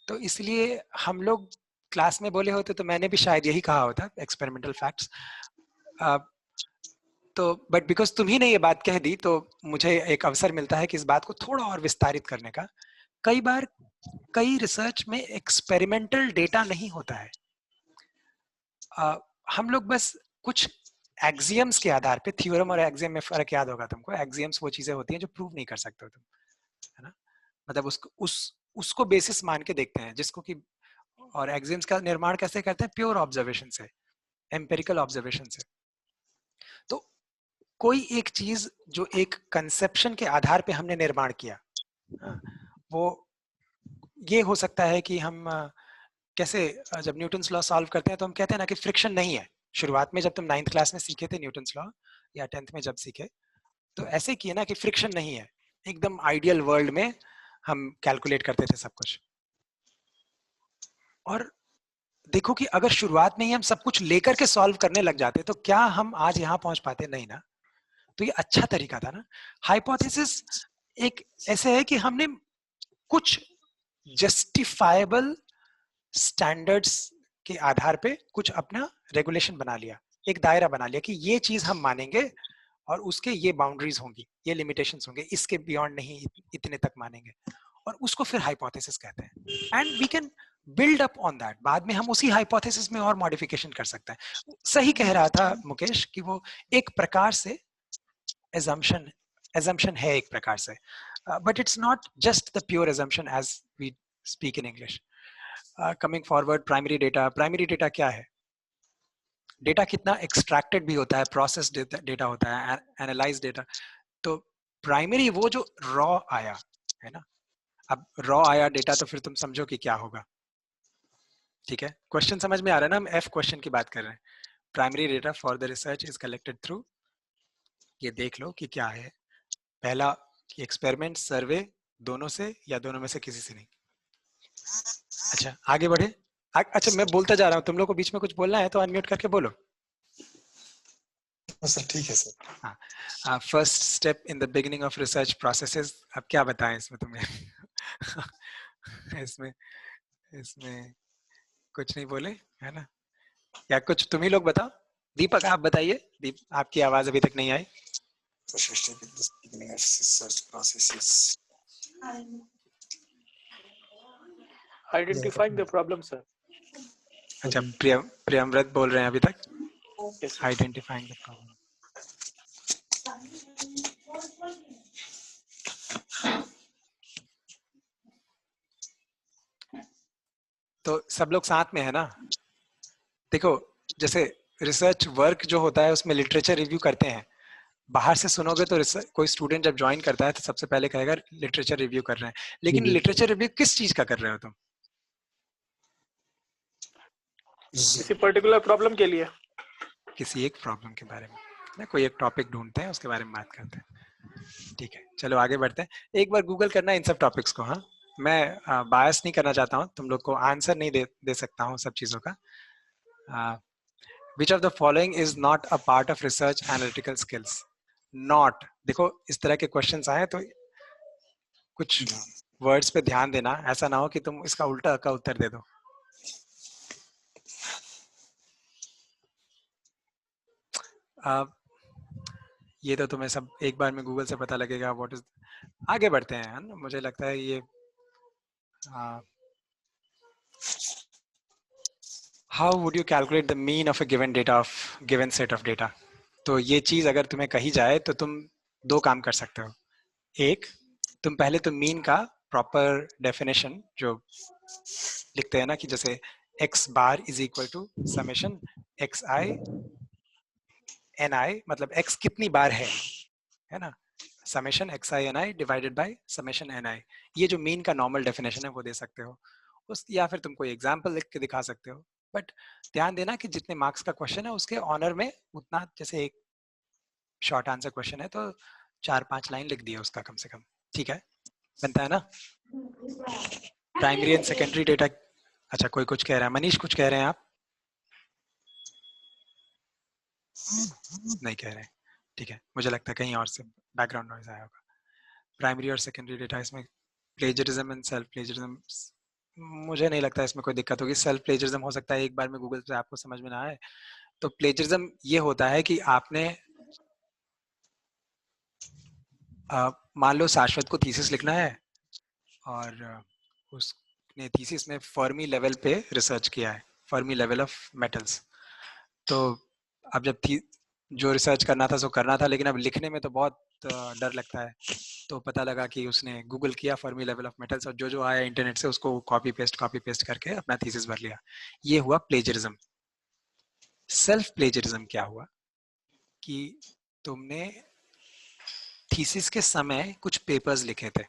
तो इसलिए हम लोग क्लास में बोले होते तो मैंने भी शायद यही कहा होता, एक्सपेरिमेंटल फैक्ट्स। तो बट बिकॉज तुम ही ने ये बात कह दी, तो मुझे एक अवसर मिलता है कि इस बात को थोड़ा और विस्तारित करने का। कई बार कई रिसर्च में एक्सपेरिमेंटल डेटा नहीं होता है। हम लोग बस कुछ एक्सियम्स के आधार पे, थ्योरम और एक्सियम में फर्क याद होगा तुमको, एक्सियम्स वो चीजें होती हैं जो प्रूव नहीं कर सकते हो तुम, है ना? मतलब उसको बेसिस मान के देखते हैं, जिसको कि, और एक्सियम्स का निर्माण कैसे करते हैं? प्योर ऑब्जर्वेशन से, एम्पिरिकल ऑब्जर्वेशन से। तो कोई एक चीज जो एक कंसेप्शन के आधार पे हमने निर्माण किया, वो ये हो सकता है कि हम कैसे, जब न्यूटन्स लॉ सॉल्व करते हैं तो हम कहते हैं ना कि फ्रिक्शन नहीं है। शुरुआत में जब तुम 9th क्लास में सीखे थे न्यूटन्स लॉ, या 10th में जब सीखे, तो ऐसे किए ना कि फ्रिक्शन नहीं है, एकदम आइडियल वर्ल्ड में हम कैलकुलेट करते थे सब कुछ। और देखो कि अगर शुरुआत में ही हम सब कुछ लेकर के सॉल्व करने लग जाते तो क्या हम आज यहाँ पहुंच पाते? नहीं ना। तो ये अच्छा तरीका था ना। हाइपोथेसिस एक ऐसे है कि हमने कुछ जस्टिफाइबल स्टैंडर्ड्स के आधार पे कुछ अपना रेगुलेशन बना लिया, एक दायरा बना लिया कि ये चीज हम मानेंगे और उसके ये बाउंड्रीज होंगी, ये लिमिटेशंस होंगे, इसके बियॉन्ड नहीं, इतने तक मानेंगे, और उसको फिर हाइपोथेसिस कहते हैं। And we can build up on that. बाद में हम उसी हाइपोथेसिस में और मॉडिफिकेशन कर सकते हैं। सही कह रहा था मुकेश कि वो एक प्रकार से assumption है एक प्रकार से, but it's not just the pure assumption as we speak in English. Coming forward, primary data क्या है? डेटा कितना एक्सट्रैक्टेड भी होता है, प्रोसेस डेटा होता है, एनालाइज डेटा। तो प्राइमरी वो जो रॉ आया है ना, अब रॉ आया डेटा, तो फिर तुम समझो कि क्या होगा। ठीक है, क्वेश्चन समझ में आ रहा है ना? हम एफ क्वेश्चन की बात कर रहे हैं। Primary data for the research is collected through, ये देख लो कि क्या है। पहला कि एक्सपेरिमेंट, सर्वे, दोनों से या दोनों में से किसी से नहीं। अच्छा, आगे बढ़े। अच्छा, मैं बोलता जा रहा हूँ, तुम लोग को बीच में कुछ बोलना है तो अनम्यूट करके बोलो। सर ठीक है सर। हाँ, first step in the beginning of research processes. अब क्या बताएं इसमें तुम्हें? इसमें कुछ नहीं बोले, है ना? या कुछ तुम ही लोग बताओ। दीपक आप बताइए, आपकी आवाज अभी तक नहीं आई। First step in the beginning of research process is Identifying the problem, sir. अच्छा, प्रियमव्रत बोल रहे हैं अभी तक। Yes, sir. Identifying the problem. तो सब लोग साथ में है ना? देखो, जैसे रिसर्च वर्क जो होता है उसमें लिटरेचर रिव्यू करते हैं। बाहर से सुनोगे तो कोई स्टूडेंट जब ज्वाइन करता है तो सबसे पहले कहेगा लिटरेचर रिव्यू कर रहे हैं, लेकिन लिटरेचर रिव्यू किस चीज का कर रहे हो तुम? किसी पर्टिकुलर प्रॉब्लम के लिए? किसी एक प्रॉब्लम के बारे में ना, कोई एक टॉपिक ढूंढते हैं, उसके बारे में बात करते हैं। ठीक है, चलो आगे बढ़ते हैं। एक बार गूगल करना इन सब टॉपिक्स को। हाँ, मैं बायस नहीं करना चाहता हूँ, तुम लोग को आंसर नहीं दे सकता हूँ सब चीज़ों का। Which of the following is not a part of research analytical skills? Not, देखो इस तरह के क्वेश्चंस आए तो कुछ वर्ड्स पे ध्यान देना, ऐसा ना हो कि तुम इसका उल्टा का उत्तर दे दो। ये तो तुम्हें सब एक बार में गूगल से पता लगेगा व्हाट इज। आगे बढ़ते हैं, है ना? मुझे लगता है ये how would you calculate the mean of a given data of given set of data? तो ये चीज अगर तुम्हें कही जाए तो तुम दो काम कर सकते हो। एक, तुम पहले तो मीन का प्रॉपर डेफिनेशन जो लिखते हैं ना, कि जैसे x bar is equal to summation x i n i, मतलब x कितनी बार है ना, summation x i n i divided by summation n i. ये जो मीन का नॉर्मल डेफिनेशन है वो दे सकते हो उस, या फिर तुम कोई एग्जांपल लिख के दिखा सकते हो। बट ध्यान देना कि जितने मार्क्स का क्वेश्चन है उसके ऑनर में उतना, जैसे एक शॉर्ट आंसर क्वेश्चन है तो 4-5 लाइन लिख दिए उसका कम से कम। ठीक है, बनता है ना? Primary and secondary data. अच्छा, कोई कुछ कह रहा है? मनीष कुछ कह रहे हैं आप? नहीं कह रहे हैं, ठीक है। मुझे लगता है कहीं और से बैकग्राउंड नॉइज आया होगा। प्राइमरी और सेकेंडरी डेटा, इसमें प्लेजरिज्म एंड सेल्फ प्लेजरिज्म, मुझे नहीं लगता इसमें कोई दिक्कत होगी। सेल्फ प्लेजरिज्म हो सकता है एक बार में गूगल से आपको समझ में ना आए। तो प्लेजरिज्म ये होता है कि आपने मान लो शाश्वत को थीसिस लिखना है और उसने थीसिस में फर्मी लेवल पे रिसर्च किया है, फर्मी लेवल ऑफ मेटल्स। तो अब जब जो रिसर्च करना था सो करना था, लेकिन अब लिखने में तो बहुत डर लगता है। तो पता लगा कि उसने गूगल किया फर्मी लेवल ऑफ मेटल्स और जो जो आया इंटरनेट से उसको कॉपी पेस्ट करके अपना थीसिस भर लिया। ये हुआ प्लेजरिज्म। सेल्फ प्लेजरिज्म क्या हुआ कि तुमने थीसिस के समय कुछ पेपर्स लिखे थे,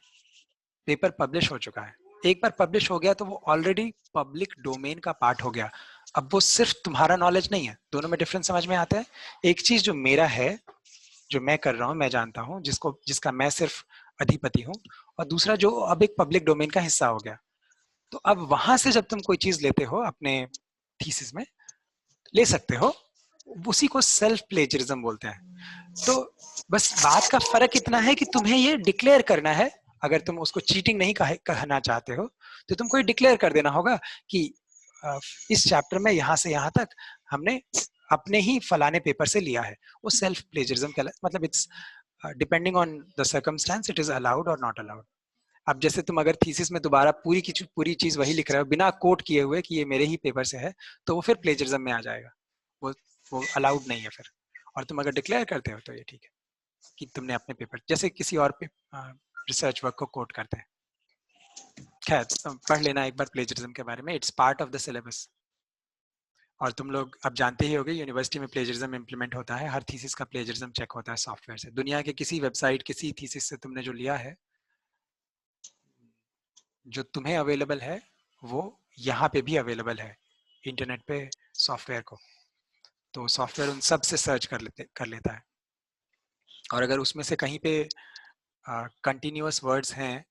पेपर पब्लिश हो चुका है, एक बार पब्लिश हो गया तो वो ऑलरेडी पब्लिक डोमेन का पार्ट हो गया। अब वो सिर्फ तुम्हारा नॉलेज नहीं है, दोनों में डिफरेंस समझ में आता है। एक चीज जो मेरा है, जो मैं कर रहा हूँ, मैं जानता हूँ, जिसका मैं सिर्फ अधिपति हूँ, और दूसरा जो अब एक पब्लिक डोमेन का हिस्सा हो गया। तो अब वहां से जब तुम कोई चीज लेते हो अपने थीसिस में, ले सकते हो, उसी को सेल्फ प्लेजरिज्म बोलते हैं। तो बस बात का फर्क इतना है कि तुम्हें ये डिक्लेयर करना है। अगर तुम उसको चीटिंग नहीं कहना चाहते हो तो तुमको ये डिक्लेयर कर देना होगा कि इस चैप्टर में यहाँ से यहाँ तक हमने अपने ही फलाने पेपर से लिया है। वो सेल्फ प्लेजरिज्म का मतलब it's depending on the circumstance, it is allowed और नॉट अलाउड। अब जैसे तुम अगर थीसिस में दोबारा पूरी चीज वही लिख रहे हो बिना कोट किए हुए कि ये मेरे ही पेपर से है, तो वो फिर प्लेजरिज्म में आ जाएगा, वो वो अलाउड नहीं है फिर। और तुम अगर डिक्लेयर करते हो तो ये ठीक है कि तुमने अपने पेपर, जैसे किसी और पे रिसर्च वर्क को कोट करते हैं। खैर, तुम पढ़ लेना एक बार प्लेजरिज्म के बारे में, it's part of the syllabus. और तुम लोग अब जानते ही होगे यूनिवर्सिटी में प्लेजरिज्म इंप्लीमेंट होता है, हर थीसिस का प्लेजरिज्म चेक होता है सॉफ्टवेयर से। दुनिया के किसी वेबसाइट, किसी थीसिस से तुमने जो लिया है, जो तुम्हें अवेलेबल है वो यहाँ पे भी अवेलेबल है इंटरनेट पे सॉफ्टवेयर को। तो सॉफ्टवेयर उन सब से सर्च कर लेता है, और अगर उसमें से कहीं पे कंटिन्यूअस वर्ड्स हैं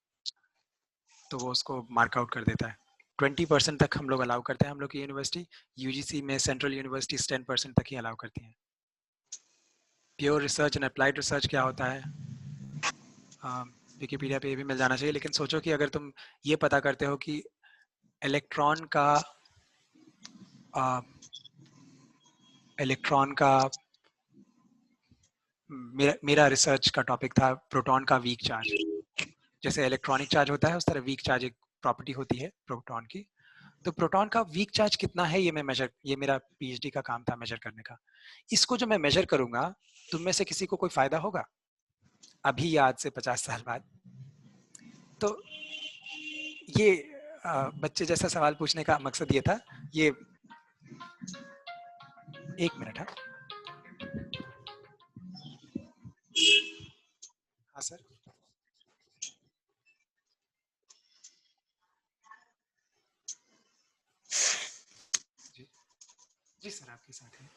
तो वो उसको मार्कआउट कर देता है। 20% तक हम लोग अलाउ करते हैं, हम लोग की यूनिवर्सिटी। यूजीसी में सेंट्रल यूनिवर्सिटीज 10% तक ही अलाउ करती हैं। Pure research and applied research क्या होता है, विकिपीडिया पे ये भी मिल जाना चाहिए। लेकिन सोचो कि अगर तुम ये पता करते हो कि इलेक्ट्रॉन का मेरा रिसर्च का टॉपिक था प्रोटॉन का वीक चार्ज। जैसे इलेक्ट्रॉनिक चार्ज होता है उस तरह वीक चार्ज एक प्रॉपर्टी होती है प्रोटॉन की। तो प्रोटॉन का वीक चार्ज कितना है ये मेरा पीएचडी का काम था मेजर करने का। इसको जो मैं मेजर करूंगा, तुम में से किसी को कोई फायदा होगा अभी या आज से 50 साल बाद? तो ये बच्चे जैसा सवाल पूछने का मकसद ये था। ये एक मिनट। हाँ सर। जी जी सर, आपके साथ है।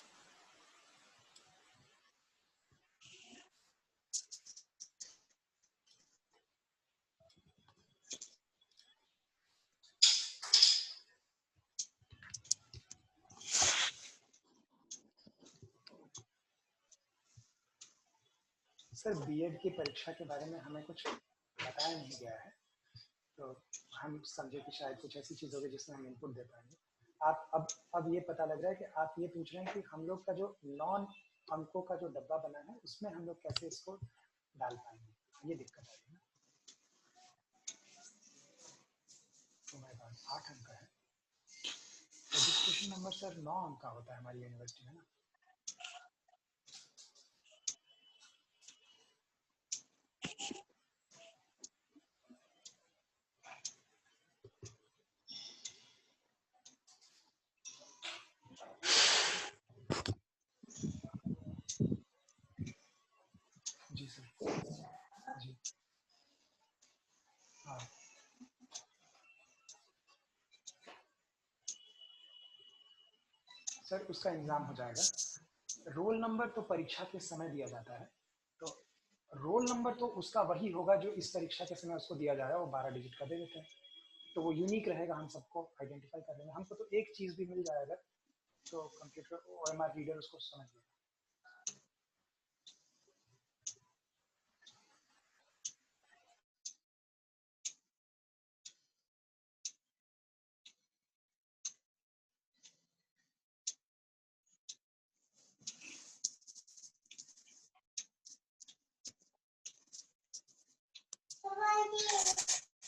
सर बीएड की परीक्षा के बारे में हमें कुछ बताया नहीं गया है, तो हम समझे कि शायद कुछ ऐसी चीज़ होगी जिसमें हम इनपुट दे पाएंगे। आप अब ये पता लग रहा है कि आप ये पूछ रहे हैं कि हम लोग का जो नॉन अंकों का जो डब्बा बना है उसमें हम लोग कैसे इसको डाल पाएंगे, ये दिक्कत आ रही है ना। तो हमारे पास 8 अंक है, रजिस्ट्रेशन नंबर सर 9 अंक का होता है हमारी यूनिवर्सिटी में ना। जी सर, जी हाँ सर, उसका इंतजाम हो जाएगा। रोल नंबर तो परीक्षा के समय दिया जाता है, तो रोल नंबर तो उसका वही होगा जो इस परीक्षा के समय उसको दिया जा रहा है, वो 12 डिजिट का दे देते हैं, तो वो यूनिक रहेगा, हम सबको आइडेंटिफाई कर लेंगे। हमको तो एक चीज़ भी मिल जाएगा तो कंप्यूटर OMR रीडर उसको समझ लेगा।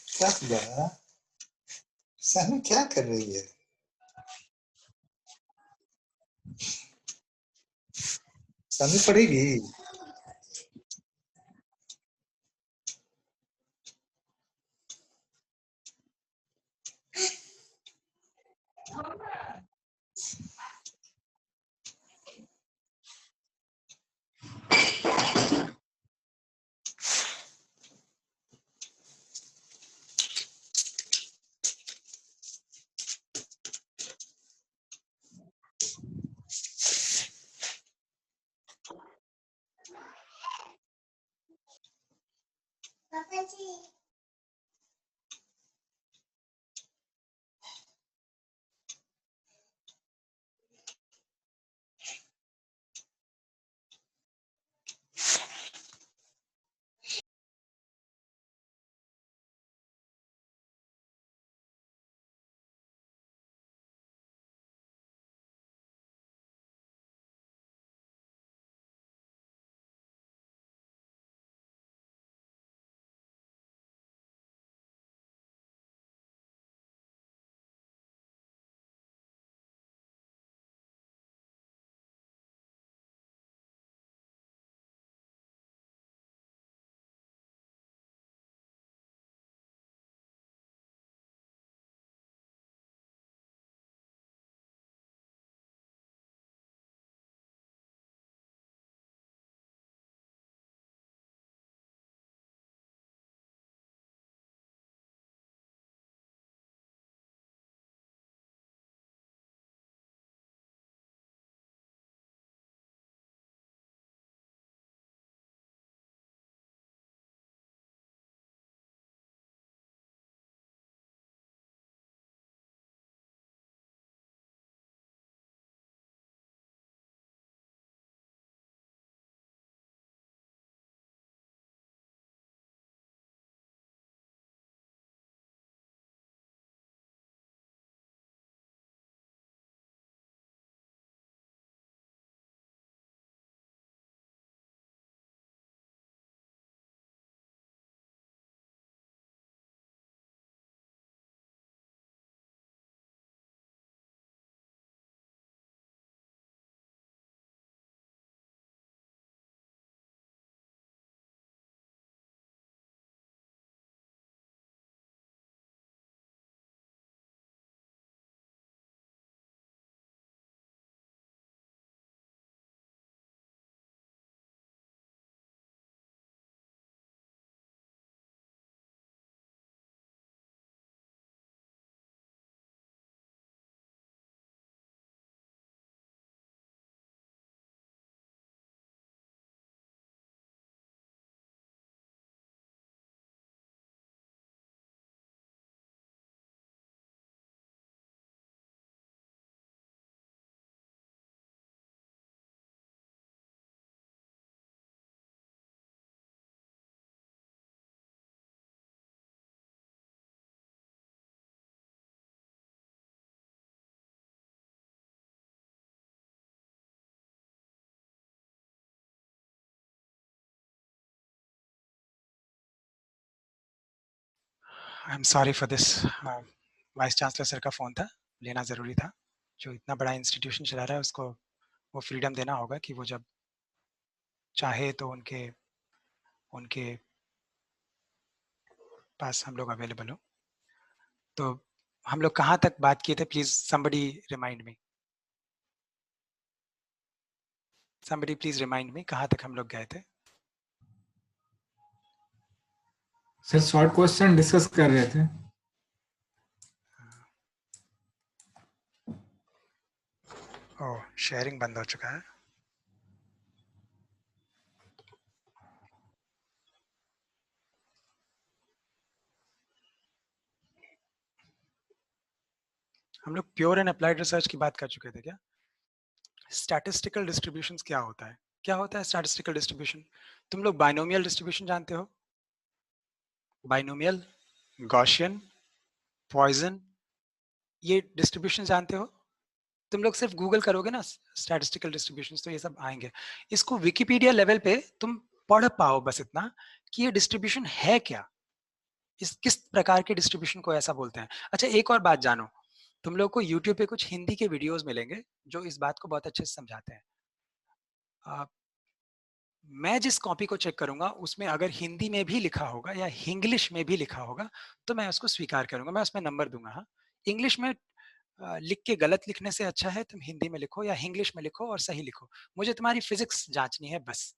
क्या हुआ? सानू क्या कर रही है? सानू पढ़ेगी? I am sorry for this. Vice chancellor sir का फ़ोन था, लेना ज़रूरी था। जो इतना बड़ा इंस्टीट्यूशन चला रहा है उसको वो फ्रीडम देना होगा कि वो जब चाहे तो उनके उनके पास हम लोग अवेलेबल हो। तो हम लोग कहाँ तक बात किए थे? Please somebody remind me, somebody please remind me, कहाँ तक हम लोग गए थे? सर शॉर्ट क्वेश्चन डिस्कस कर रहे थे। ओह, शेयरिंग बंद हो चुका है। हम लोग प्योर एंड अप्लाइड रिसर्च की बात कर चुके थे क्या? स्टैटिस्टिकल डिस्ट्रीब्यूशंस क्या होता है? क्या होता है स्टैटिस्टिकल डिस्ट्रीब्यूशन? तुम लोग बाइनोमियल डिस्ट्रीब्यूशन जानते हो? बाइनोमियल, गॉसियन, पॉइजन, ये डिस्ट्रीब्यूशन जानते हो? तुम लोग सिर्फ गूगल करोगे ना स्टैटिस्टिकल डिस्ट्रीब्यूशंस तो ये सब आएंगे। इसको विकिपीडिया लेवल पे तुम पढ़ पाओ बस इतना कि ये डिस्ट्रीब्यूशन है क्या, इस किस प्रकार के डिस्ट्रीब्यूशन को ऐसा बोलते हैं। अच्छा, एक और बात जानो, तुम लोग को यूट्यूब पे कुछ हिंदी के वीडियोस मिलेंगे जो इस बात को बहुत अच्छे से समझाते हैं। मैं जिस कॉपी को चेक करूंगा उसमें अगर हिंदी में भी लिखा होगा या इंग्लिश में भी लिखा होगा तो मैं उसको स्वीकार करूंगा, मैं उसमें नंबर दूंगा। हाँ, इंग्लिश में लिख के गलत लिखने से अच्छा है तुम हिंदी में लिखो या इंग्लिश में लिखो और सही लिखो। मुझे तुम्हारी फिजिक्स जांचनी है बस।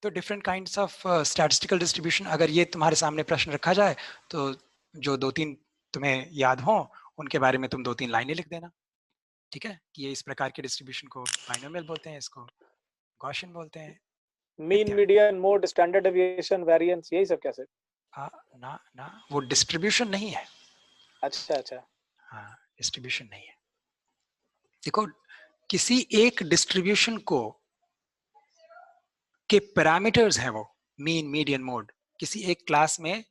तो different kinds of statistical distribution, अगर ये तुम्हारे सामने प्रश्न रखा जाए तो जो 2-3 तुम्हें याद हो उनके बारे में तुम 2-3 लाइनें लिख देना, ठीक है? कि ये इस प्रकार के डिस्ट्रीब्यूशन को बाइनोमियल बोलते हैं, इसको गॉसियन बोलते हैं। Mean, median, mode, standard deviation, variance, यही सब कैसे? ना ना, वो डिस्ट्रीब्यूशन नहीं है। अच्छा अच्छा, हाँ, डिस्ट्रीब्यूशन नहीं है। देखो, किसी एक डिस्ट्रीब्यूशन को के पैरामीटर्स हैं वो मीन, मीडियन, मोड। किसी एक क्लास में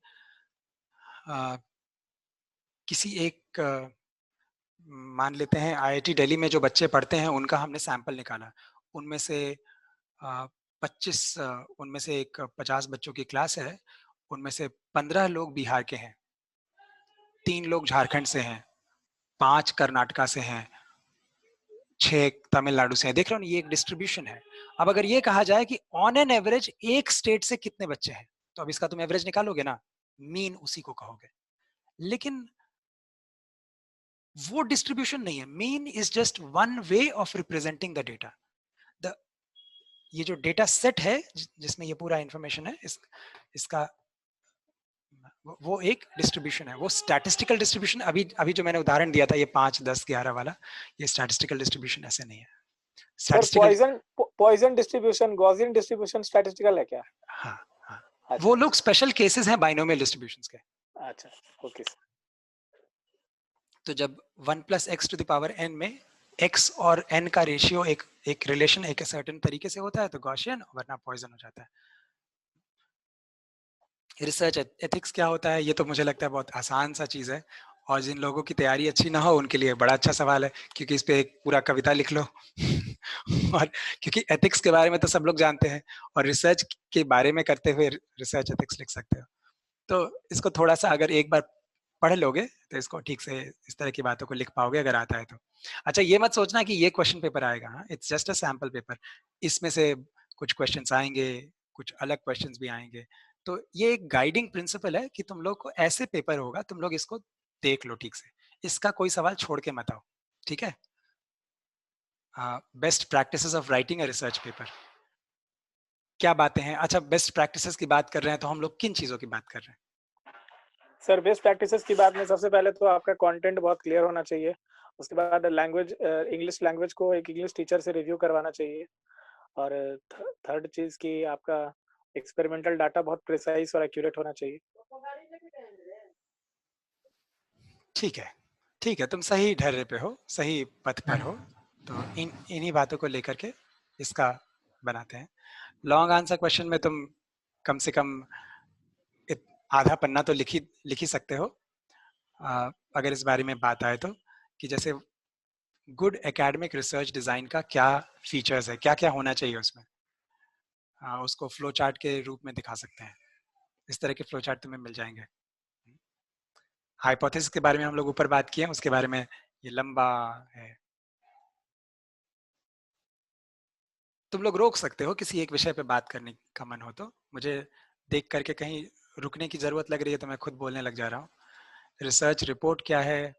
किसी एक मान लेते हैं आईआईटी दिल्ली में जो बच्चे पढ़ते हैं उनका हमने सैंपल निकाला, उनमें से 25 उनमें से एक 50 बच्चों की क्लास है, उनमें से 15 लोग बिहार के हैं, 3 लोग झारखंड से हैं, 5 कर्नाटका से हैं, 6 तमिलनाडु से हैं। देख रहे हो, ये एक डिस्ट्रीब्यूशन है। अब अगर ये कहा जाए कि ऑन एन एवरेज एक स्टेट से कितने बच्चे हैं, तो अब इसका तुम एवरेज निकालोगे ना, मीन उसी को कहोगे। लेकिन वो डिस्ट्रीब्यूशन नहीं है। Mean is just one way of representing the data. ये जो डेटा सेट है जिसमें ये पूरा इंफॉर्मेशन है, इसका वो एक डिस्ट्रीब्यूशन है। वो स्टैटिस्टिकल डिस्ट्रीब्यूशन, अभी जो मैंने उदाहरण दिया था ये 5, 10, 11 वाला, ये स्टैटिस्टिकल डिस्ट्रीब्यूशन ऐसे नहीं है। Statistical Poisson distribution, Gaussian distribution statistical है क्या? हाँ हाँ, अच्छा, वो लोग स्पेशल केसेस हैं बाइनोमियल डिस्ट्रीब्यूशंस के। अच्छा, ओके सर। तो जब 1 + x⁴n में x और n का रेशियो एक रिलेशन एक सर्टेन तरीके से होता है तो गॉसियन, वरना पॉइजन हो जाता है। रिसर्च एथिक्स क्या होता है, ये तो मुझे लगता है बहुत आसान सा चीज है, और जिन लोगों की तैयारी अच्छी ना हो उनके लिए बड़ा अच्छा सवाल है, क्योंकि इस पे एक पूरा कविता लिख लो और क्योंकि एथिक्स के बारे में तो सब लोग जानते हैं और रिसर्च के बारे में करते हुए रिसर्च एथिक्स लिख सकते हो। तो इसको थोड़ा सा अगर एक बार पढ़ लोगे तो इसको ठीक से इस तरह की बातों को लिख पाओगे अगर आता है तो। अच्छा, ये मत सोचना कि ये क्वेश्चन पेपर आएगा, it's just a sample paper. इसमें से कुछ क्वेश्चंस आएंगे, कुछ अलग क्वेश्चंस भी आएंगे। तो ये एक गाइडिंग प्रिंसिपल है कि तुम लोग को ऐसे पेपर होगा, तुम लोग इसको देख लो ठीक से, इसका कोई सवाल छोड़ के मत आओ, ठीक है? Best practices of writing a research paper, क्या बातें हैं? अच्छा, बेस्ट प्रैक्टिसेस की बात कर रहे हैं तो हम लोग किन चीजों की बात कर रहे हैं? सर, बेस्ट प्रैक्टिसेस की बात में सबसे पहले तो आपका कंटेंट बहुत क्लियर होना चाहिए। उसके बाद लैंग्वेज, इंग्लिश लैंग्वेज को एक इंग्लिश टीचर से रिव्यू करवाना चाहिए। और थर्ड चीज की आपका एक्सपेरिमेंटल डाटा बहुत प्रिसाइज और एक्यूरेट होना चाहिए। ठीक है, ठीक है, तुम सही ढर्रे पे हो, सही पथ पर हो। तो इन्हीं बातों को लेकर के इसका बनाते हैं। लॉन्ग आंसर क्वेश्चन में तुम कम से कम आधा पन्ना तो लिख ही सकते हो, अगर इस बारे में बात आए तो, कि जैसे गुड एकेडमिक रिसर्च डिजाइन का क्या फीचर्स है, क्या क्या होना चाहिए उसमें। उसको फ्लो चार्ट के रूप में दिखा सकते हैं। इस तरह के फ्लो चार्ट तुम्हें मिल जाएंगे। हाइपोथेसिस के बारे में हम लोग ऊपर बात किए, उसके बारे में ये लंबा है। तुम लोग रोक सकते हो किसी एक विषय पे बात करने का मन हो तो। मुझे देख करके कहीं रुकने की जरूरत लग रही है तो मैं खुद बोलने लग जा रहा हूँ। रिसर्च रिपोर्ट क्या है?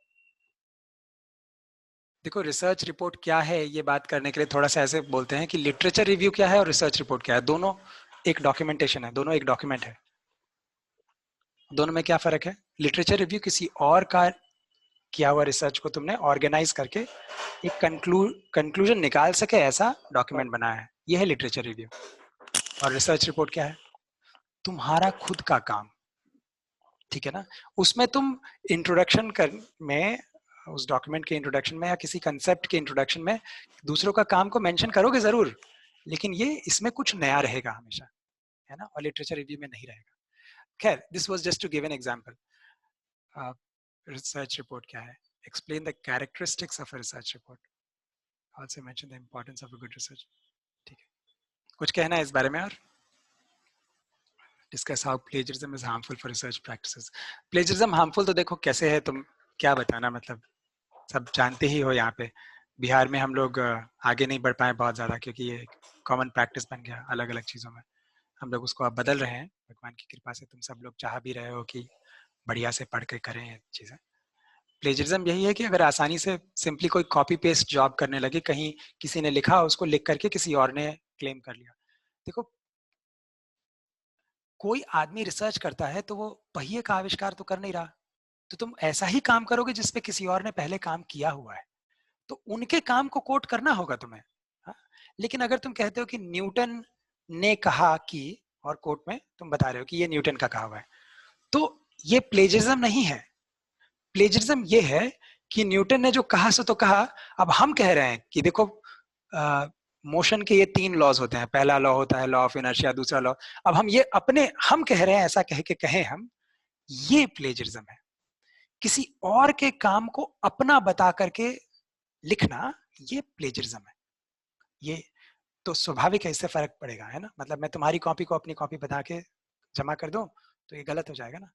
देखो, रिसर्च रिपोर्ट क्या है ये बात करने के लिए थोड़ा सा ऐसे बोलते हैं कि लिटरेचर रिव्यू क्या है और रिसर्च रिपोर्ट क्या है। दोनों एक डॉक्यूमेंटेशन है, दोनों एक डॉक्यूमेंट है। दोनों में क्या फर्क है? लिटरेचर रिव्यू किसी और का किया हुआ रिसर्च को तुमने ऑर्गेनाइज करके एक कंक्लूजन निकाल सके ऐसा डॉक्यूमेंट बनाया है, ये है लिटरेचर रिव्यू। और रिसर्च रिपोर्ट क्या है? तुम्हारा खुद का काम, ठीक है ना। उसमें तुम इंट्रोडक्शन में, उस डॉक्यूमेंट के इंट्रोडक्शन में या किसी कंसेप्ट के इंट्रोडक्शन में दूसरों का काम को मेंशन करोगे जरूर, लेकिन ये इसमें कुछ नया रहेगा हमेशा, है ना। और लिटरेचर रिव्यू में नहीं रहेगा। खैर, this was just to give an example. Research report क्या है? Explain the characteristics of a research report, also mention the importance of a good research. ठीक है, कुछ कहना है इस बारे में? और discuss how plagiarism is harmful for research practices. Plagiarism harmful तो देखो कैसे है, तुम क्या बताना, मतलब सब जानते ही हो। यहाँ पे बिहार में हम लोग आगे नहीं बढ़ पाए बहुत ज्यादा, क्योंकि ये कॉमन प्रैक्टिस बन गया अलग अलग चीजों में। हम लोग उसको अब बदल रहे हैं भगवान की कृपा से। तुम सब लोग चाह भी रहे हो कि बढ़िया से पढ़ के करें ये चीजें। प्लेजरिज्म यही है कि अगर आसानी से सिंपली कोई कॉपी पेस्ट जॉब करने लगे, कहीं किसी ने लिखा उसको लिख करके किसी और ने क्लेम कर लिया। देखो, कोई आदमी रिसर्च करता है तो वो पहिए का आविष्कार तो कर नहीं रहा, तो तुम ऐसा ही काम करोगे जिसपे किसी और ने पहले काम किया हुआ है, तो उनके काम को कोट करना होगा तुम्हें। हाँ? लेकिन अगर तुम कहते हो कि न्यूटन ने कहा कि, और कोट में तुम बता रहे हो कि ये न्यूटन का कहा हुआ है, तो ये प्लेजरिज्म नहीं है। प्लेजरिज्म ये है कि न्यूटन ने जो कहा सो तो कहा, अब हम कह रहे हैं कि देखो मोशन के ये 3 लॉज होते हैं। पहला लॉ होता है लॉ ऑफ इनर्शिया, दूसरा लॉ, अब हम ये हम कह रहे हैं, ऐसा कह के कहें हम, ये प्लेजरिज्म है। किसी और के काम को अपना बता करके लिखना, ये प्लेजरिज्म है। ये तो स्वाभाविक है, इससे फर्क पड़ेगा, है ना। मतलब मैं तुम्हारी कॉपी को अपनी कॉपी बता के जमा कर दूं तो ये गलत हो जाएगा ना।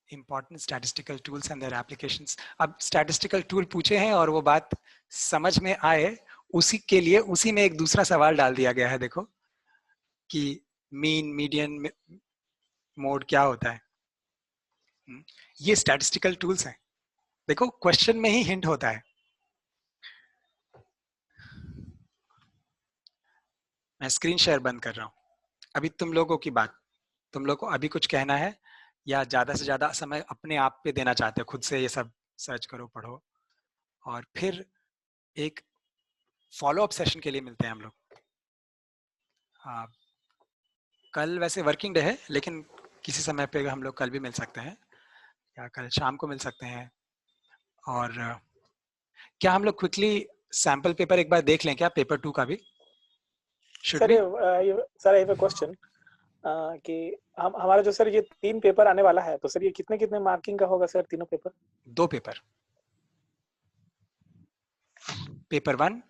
Important statistical tools and their applications. अब स्टैटिस्टिकल टूल पूछे हैं और वो बात समझ में आए, उसी के लिए उसी में एक दूसरा सवाल डाल दिया गया है। देखो कि मीन, मीडियन, मोड क्या होता है। ये स्टैटिस्टिकल टूल्स हैं। देखो क्वेश्चन में ही हिंट होता है। मैं स्क्रीन शेयर बंद कर रहा हूँ। अभी तुम लोगों की बात, तुम लोग को अभी कुछ कहना है या ज्यादा से ज्यादा समय अपने आप पे देना चाहते हो? खुद से ये सब सर्च करो, पढ़ो, और फिर एक फॉलो अप सेशन के लिए मिलते हैं हम लोग। कल वैसे वर्किंग डे है, लेकिन किसी समय पे हम लोग कल भी मिल सकते हैं या कल शाम को मिल सकते हैं। और क्या हम लोग क्विकली सैंपल पेपर एक बार देख लें क्या, पेपर 2 का भी? Sir sir I have a question कि हमारा जो सर ये 3 पेपर आने वाला है, तो सर ये कितने कितने मार्किंग का होगा सर तीनों पेपर? 2 paper, paper 1,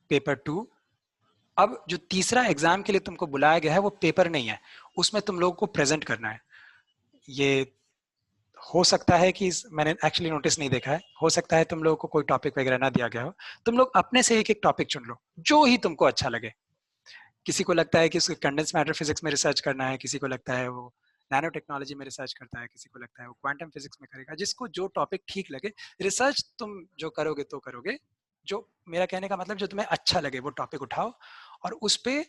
paper 2। अब जो तीसरा एग्जाम के लिए तुमको बुलाया गया है वो पेपर नहीं है, उसमें तुम लोगों को प्रेजेंट करना है। ये हो सकता है कि मैंने एक्चुअली नोटिस नहीं देखा है, हो सकता है तुम लोगों को कोई टॉपिक वगैरह ना दिया गया हो। तुम लोग अपने से एक एक टॉपिक चुन लो जो ही तुमको अच्छा लगे। किसी को लगता है कि उसको कंडेंस मैटर फिजिक्स में रिसर्च करना है, किसी को लगता है वो नैनो टेक्नोलॉजी में रिसर्च करता है, किसी को लगता है वो क्वांटम फिजिक्स में करेगा। जिसको जो टॉपिक ठीक लगे, रिसर्च तुम जो करोगे तो करोगे, जो मेरा कहने का मतलब जो तुम्हें अच्छा लगे वो टॉपिक उठाओ और उस पे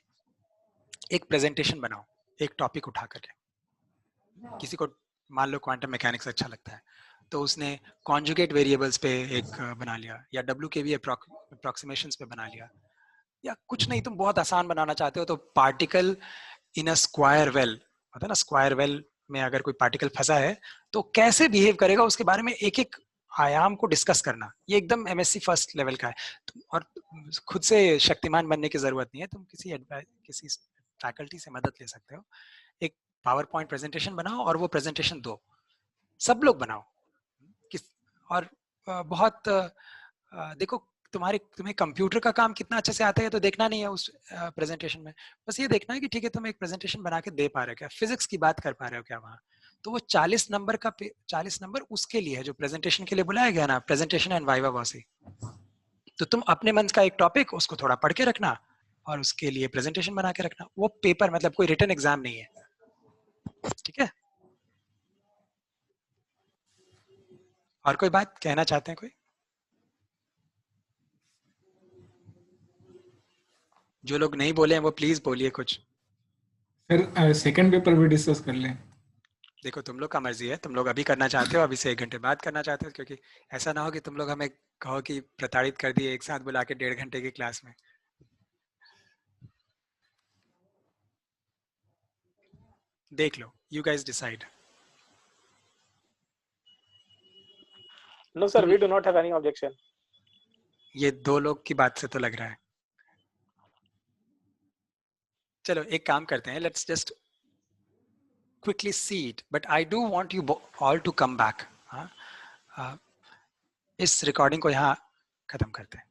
एक प्रेजेंटेशन बनाओ, एक टॉपिक उठा करके। किसी को मान लो क्वांटम मैकेनिक्स अच्छा लगता है तो उसने कॉन्जुगेट वेरिएबल्स पे एक बना लिया, या WKV अप्रोक्सीमेशंस पे बना लिया, या कुछ नहीं तुम बहुत आसान बनाना चाहते हो तो particle in a square well, होता है ना, स्क्वायर वेल में अगर कोई पार्टिकल फंसा है तो कैसे बिहेव करेगा उसके बारे में एक एक आयाम को डिस्कस करना। ये एकदम MSc फर्स्ट लेवल का है। और खुद से शक्तिमान बनने की जरूरत नहीं है, तुम किसी फैकल्टी से मदद ले सकते हो। एक पावर पॉइंट प्रेजेंटेशन बनाओ और वो प्रेजेंटेशन दो, सब लोग बनाओ। और बहुत देखो तुम्हें कंप्यूटर का काम कितना अच्छे से आता है तो देखना नहीं है उस प्रेजेंटेशन में, बस ये देखना है कि ठीक है तुम एक प्रेजेंटेशन बना के दे पा रहे हो क्या, फिजिक्स की बात कर पा रहे हो क्या वहाँ। तो वो 40 नंबर का 40 नंबर उसके लिए है जो प्रेजेंटेशन के लिए बुलाया गया ना, प्रेजेंटेशन एंड वाइवा वॉसी। तो तुम अपने मन का एक टॉपिक उसको थोड़ा पढ़ के रखना और उसके लिए प्रेजेंटेशन बना के रखना। वो पेपर मतलब कोई रिटन एग्जाम नहीं है, ठीक है। और कोई बात कहना चाहते हैं कोई? जो लोग नहीं बोले हैं वो प्लीज बोलिए कुछ। सर सेकंड पेपर भी डिस्कस कर लें। देखो तुम लोग का मर्जी है, तुम लोग अभी करना चाहते हो, अभी से 1 घंटे बाद करना चाहते हो, क्योंकि ऐसा ना हो कि तुम लोग हमें कहो कि प्रताड़ित कर दिए एक साथ बुला के 1.5 घंटे की क्लास में। देख लो, you guys decide. No sir, we do not have any objection. ये 2 लोग की बात से तो लग रहा है। चलो एक काम करते हैं, let's just quickly see it, but I do want you all to come back. इस रिकॉर्डिंग को यहाँ खत्म करते हैं।